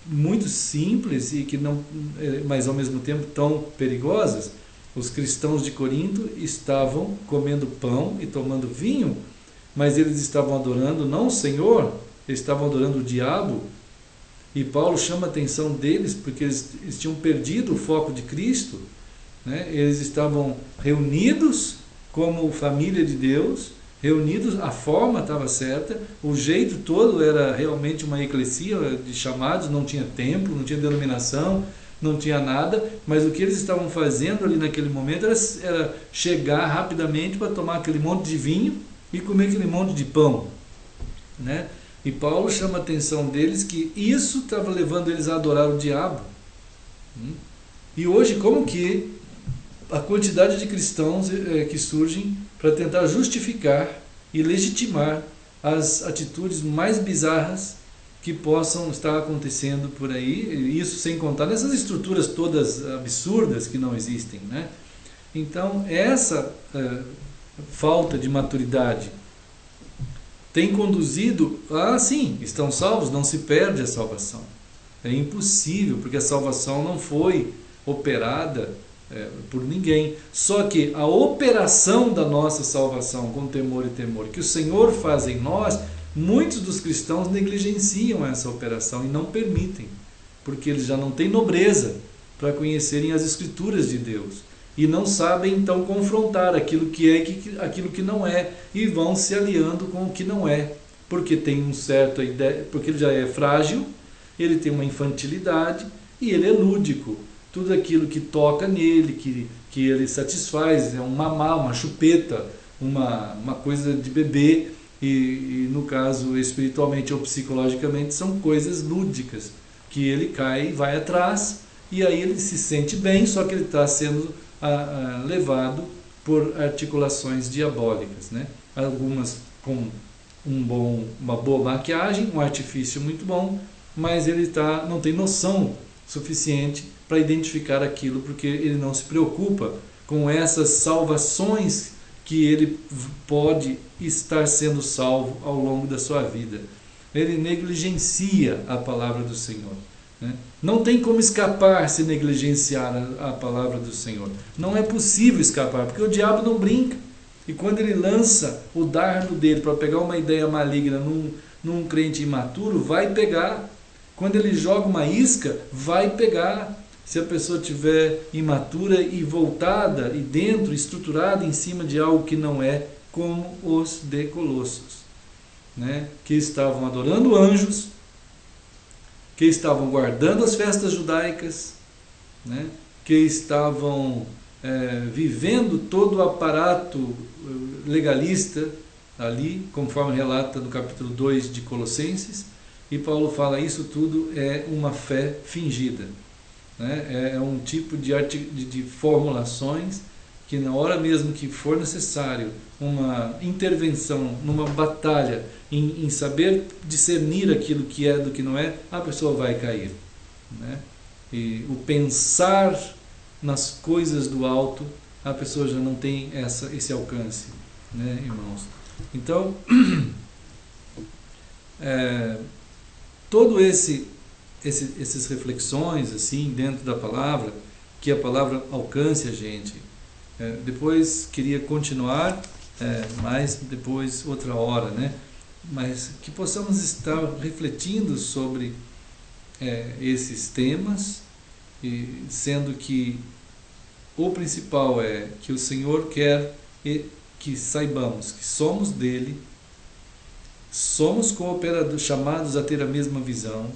muito simples e que não, mas ao mesmo tempo tão perigosas, os cristãos de Corinto estavam comendo pão e tomando vinho, mas eles estavam adorando não o Senhor, eles estavam adorando o diabo. E Paulo chama a atenção deles porque eles tinham perdido o foco de Cristo, né? Eles estavam reunidos como família de Deus, reunidos, a forma estava certa, o jeito todo era realmente uma eclesia de chamados, não tinha templo, não tinha denominação, não tinha nada, mas o que eles estavam fazendo ali naquele momento era chegar rapidamente para tomar aquele monte de vinho e comer aquele monte de pão, né? E Paulo chama a atenção deles que isso estava levando eles a adorar o diabo. E hoje, como que a quantidade de cristãos que surgem para tentar justificar e legitimar as atitudes mais bizarras que possam estar acontecendo por aí, isso sem contar nessas estruturas todas absurdas que não existem, né? Então, essa falta de maturidade tem conduzido sim, estão salvos, não se perde a salvação. É impossível, porque a salvação não foi operada por ninguém. Só que a operação da nossa salvação com temor e temor, que o Senhor faz em nós, muitos dos cristãos negligenciam essa operação e não permitem, porque eles já não têm nobreza para conhecerem as Escrituras de Deus. E não sabem então confrontar aquilo que é e aquilo que não é, e vão se aliando com o que não é, porque tem um certo ideia, porque ele já é frágil, ele tem uma infantilidade e ele é lúdico. Tudo aquilo que toca nele, que ele satisfaz, é um mamá, uma chupeta, uma coisa de bebê, e no caso espiritualmente ou psicologicamente são coisas lúdicas, que ele cai e vai atrás, e aí ele se sente bem, só que ele está sendo levado por articulações diabólicas, né? Algumas com uma boa maquiagem, um artifício muito bom, mas ele não tem noção suficiente para identificar aquilo, porque ele não se preocupa com essas salvações que ele pode estar sendo salvo ao longo da sua vida. Ele negligencia a palavra do Senhor, né? Não tem como escapar se negligenciar a palavra do Senhor. Não é possível escapar, porque o diabo não brinca. E quando ele lança o dardo dele para pegar uma ideia maligna num crente imaturo, vai pegar. Quando ele joga uma isca, vai pegar. Se a pessoa estiver imatura e voltada e dentro, estruturada em cima de algo que não é, como os de Colossos, né? Que estavam adorando anjos, que estavam guardando as festas judaicas, né? Que estavam vivendo todo o aparato legalista ali, conforme relata no capítulo 2 de Colossenses, e Paulo fala: isso tudo é uma fé fingida, né? É um tipo de formulações que na hora mesmo que for necessário uma intervenção, numa batalha, em saber discernir aquilo que é do que não é, a pessoa vai cair, né? E o pensar nas coisas do alto, a pessoa já não tem esse alcance, né, irmãos? Então, todo essas reflexões assim dentro da palavra, que a palavra alcance a gente. Depois queria continuar, mas depois outra hora, né? Mas que possamos estar refletindo sobre esses temas, e sendo que o principal é que o Senhor quer que saibamos que somos dele, somos cooperadores, chamados a ter a mesma visão,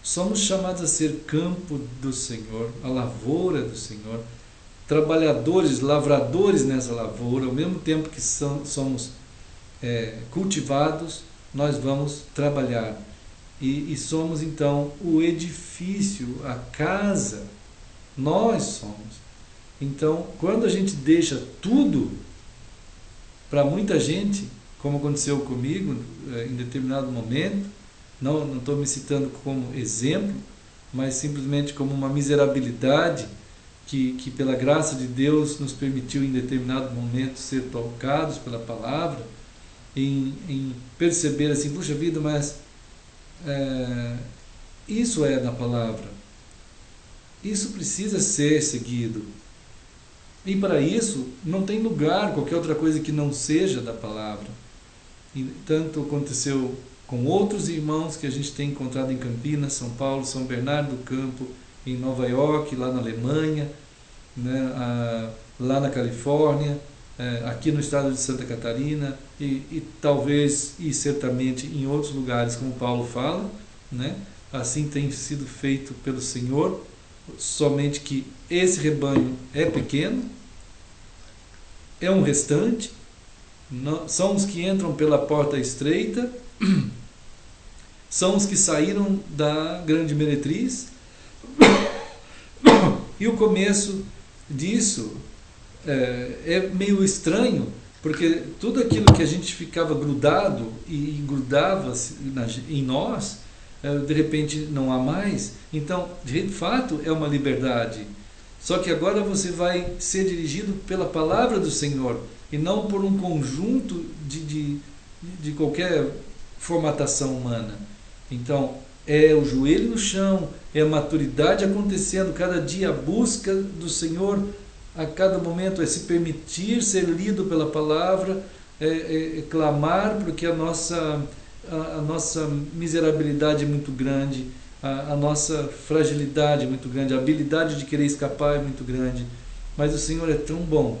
somos chamados a ser campo do Senhor, a lavoura do Senhor, trabalhadores, lavradores nessa lavoura. Ao mesmo tempo que somos cultivados, nós vamos trabalhar. E somos então o edifício, a casa, nós somos. Então, quando a gente deixa tudo, para muita gente, como aconteceu comigo em determinado momento, não estou me citando como exemplo, mas simplesmente como uma miserabilidade que pela graça de Deus nos permitiu em determinado momento ser tocados pela palavra, em perceber assim: puxa vida, mas isso é da palavra, isso precisa ser seguido, e para isso não tem lugar qualquer outra coisa que não seja da palavra. E tanto aconteceu com outros irmãos que a gente tem encontrado em Campinas, São Paulo, São Bernardo do Campo, em Nova York, lá na Alemanha, né, lá na Califórnia, aqui no estado de Santa Catarina, e talvez e certamente em outros lugares, como Paulo fala, né? Assim tem sido feito pelo Senhor, somente que esse rebanho é pequeno, é um restante, são os que entram pela porta estreita, são os que saíram da grande meretriz, e o começo disso é meio estranho, porque tudo aquilo que a gente ficava grudado e grudava em nós, de repente não há mais. Então, de fato, é uma liberdade. Só que agora você vai ser dirigido pela palavra do Senhor, e não por um conjunto de qualquer formatação humana. Então, é o joelho no chão, é a maturidade acontecendo, cada dia a busca do Senhor, a cada momento é se permitir ser lido pela palavra, clamar, porque a nossa miserabilidade é muito grande, a nossa fragilidade é muito grande, a habilidade de querer escapar é muito grande. Mas o Senhor é tão bom.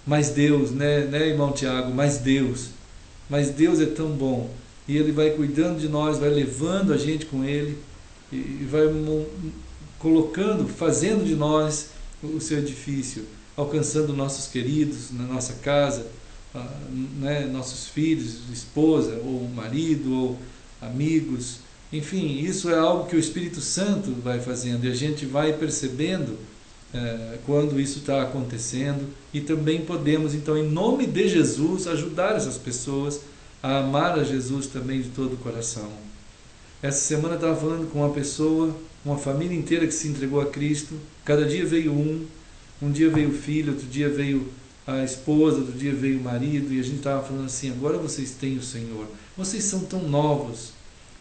Mas Deus, né, irmão Tiago? Mas Deus é tão bom. E Ele vai cuidando de nós, vai levando a gente com Ele, e vai colocando, fazendo de nós o seu edifício, alcançando nossos queridos na nossa casa, né, nossos filhos, esposa, ou marido, ou amigos. Enfim, isso é algo que o Espírito Santo vai fazendo, e a gente vai percebendo quando isso está acontecendo, e também podemos, então, em nome de Jesus, ajudar essas pessoas a amar a Jesus também de todo o coração. Essa semana eu estava falando com uma pessoa, uma família inteira que se entregou a Cristo. Cada dia veio um dia veio o filho, outro dia veio a esposa, outro dia veio o marido, e a gente estava falando assim: agora vocês têm o Senhor, vocês são tão novos,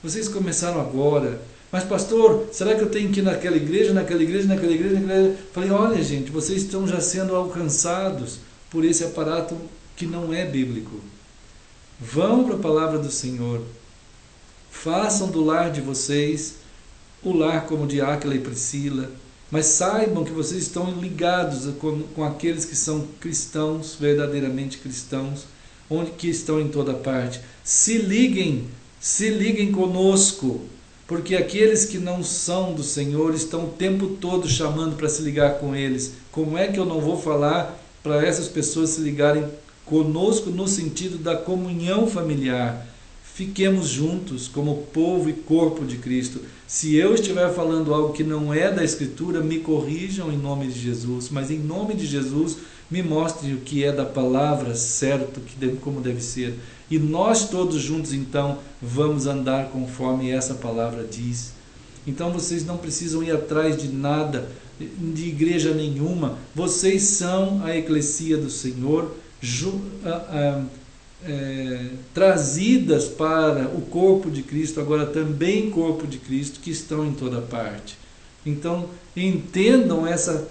vocês começaram agora, mas pastor, será que eu tenho que ir naquela igreja, naquela igreja, naquela igreja, naquela igreja? Falei: olha gente, vocês estão já sendo alcançados por esse aparato que não é bíblico. Vão para a palavra do Senhor, façam do lar de vocês o lar como de Áquila e Priscila, mas saibam que vocês estão ligados com aqueles que são cristãos, verdadeiramente cristãos, que estão em toda parte. Se liguem conosco, porque aqueles que não são do Senhor estão o tempo todo chamando para se ligar com eles. Como é que eu não vou falar para essas pessoas se ligarem conosco no sentido da comunhão familiar? Fiquemos juntos como povo e corpo de Cristo. Se eu estiver falando algo que não é da Escritura, me corrijam em nome de Jesus, mas em nome de Jesus me mostrem o que é da palavra certo, como deve ser. E nós todos juntos então vamos andar conforme essa palavra diz. Então vocês não precisam ir atrás de nada, de igreja nenhuma. Vocês são a eclesia do Senhor, trazidas para o corpo de Cristo, agora também corpo de Cristo, que estão em toda parte. Então entendam essa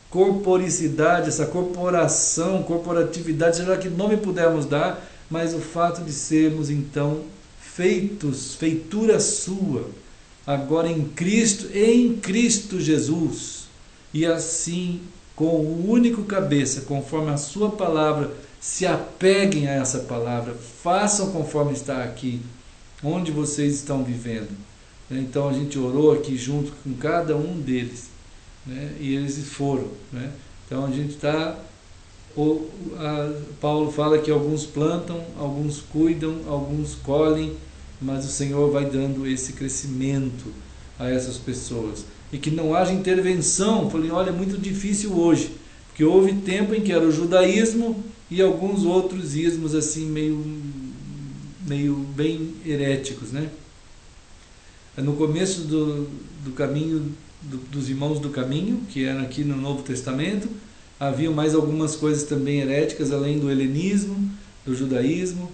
corporicidade, essa corporação, corporatividade, seja que nome pudermos dar, mas o fato de sermos então feitura sua, agora em Cristo Jesus, e assim com o único cabeça, conforme a sua palavra. Se apeguem a essa palavra, façam conforme está aqui, onde vocês estão vivendo. Então a gente orou aqui junto com cada um deles, né? E eles foram, né? Então a gente está... Paulo fala que alguns plantam, alguns cuidam, alguns colhem, mas o Senhor vai dando esse crescimento a essas pessoas. E que não haja intervenção. Falei: olha, é muito difícil hoje, porque houve tempo em que era o judaísmo e alguns outros ismos assim meio bem heréticos, né? No começo do caminho dos irmãos do caminho, que era aqui no Novo Testamento, havia mais algumas coisas também heréticas, além do helenismo, do judaísmo,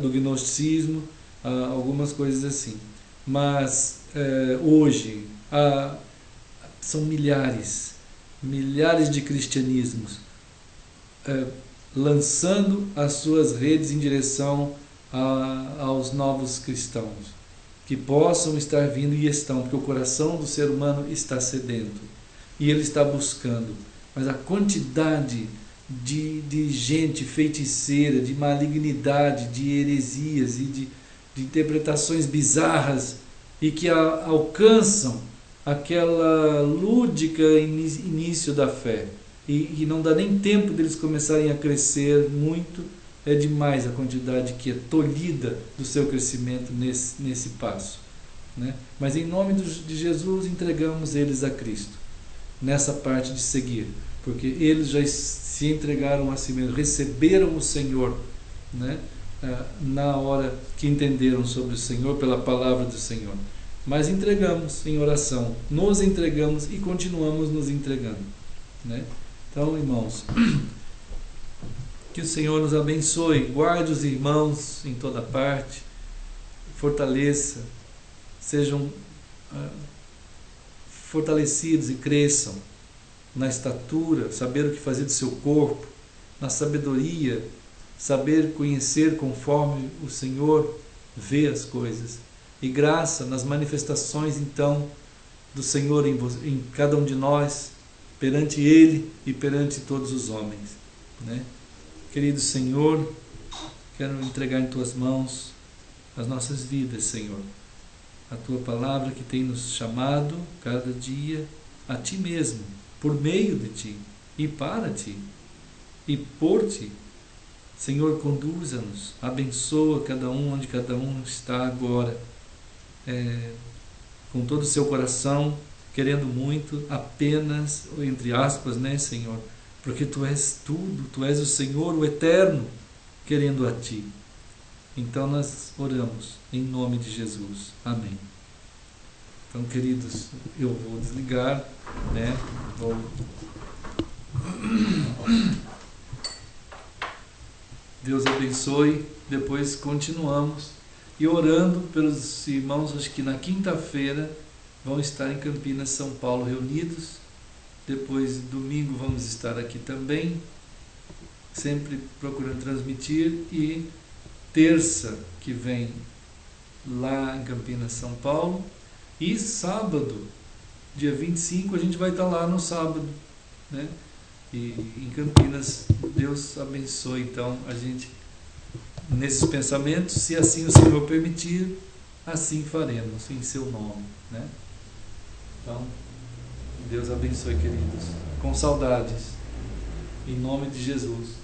do gnosticismo, algumas coisas assim. Mas hoje são milhares de cristianismos lançando as suas redes em direção aos novos cristãos, que possam estar vindo, e estão, porque o coração do ser humano está sedento e ele está buscando. Mas a quantidade de gente feiticeira, de malignidade, de heresias e de interpretações bizarras, e que alcançam aquela lúdica início da fé, e não dá nem tempo deles começarem a crescer muito. É demais a quantidade que é tolhida do seu crescimento nesse passo, né? Mas em nome de Jesus entregamos eles a Cristo, nessa parte de seguir, porque eles já se entregaram a si mesmos, receberam o Senhor, né? Na hora que entenderam sobre o Senhor, pela palavra do Senhor. Mas entregamos em oração, nos entregamos e continuamos nos entregando, né? Então, irmãos, que o Senhor nos abençoe, guarde os irmãos em toda parte, fortaleça, sejam fortalecidos e cresçam na estatura, saber o que fazer do seu corpo, na sabedoria, saber conhecer conforme o Senhor vê as coisas, e graça nas manifestações então do Senhor em cada um de nós, perante Ele e perante todos os homens, né? Querido Senhor, quero entregar em Tuas mãos as nossas vidas, Senhor. A Tua palavra que tem nos chamado cada dia a Ti mesmo, por meio de Ti e para Ti e por Ti. Senhor, conduza-nos, abençoa cada um onde cada um está agora, com todo o seu coração, querendo muito, apenas, entre aspas, né, Senhor? Porque Tu és tudo, Tu és o Senhor, o Eterno, querendo a Ti. Então nós oramos em nome de Jesus. Amém. Então, queridos, eu vou desligar, né? Deus abençoe. Depois continuamos e orando pelos irmãos. Acho que na quinta-feira vão estar em Campinas, São Paulo, reunidos. Depois, domingo, vamos estar aqui também, sempre procurando transmitir. E terça que vem lá em Campinas, São Paulo. E sábado, dia 25, a gente vai estar lá no sábado, né? E em Campinas. Deus abençoe então a gente nesses pensamentos. Se assim o Senhor permitir, assim faremos em seu nome, né? Então, Deus abençoe, queridos, com saudades, em nome de Jesus.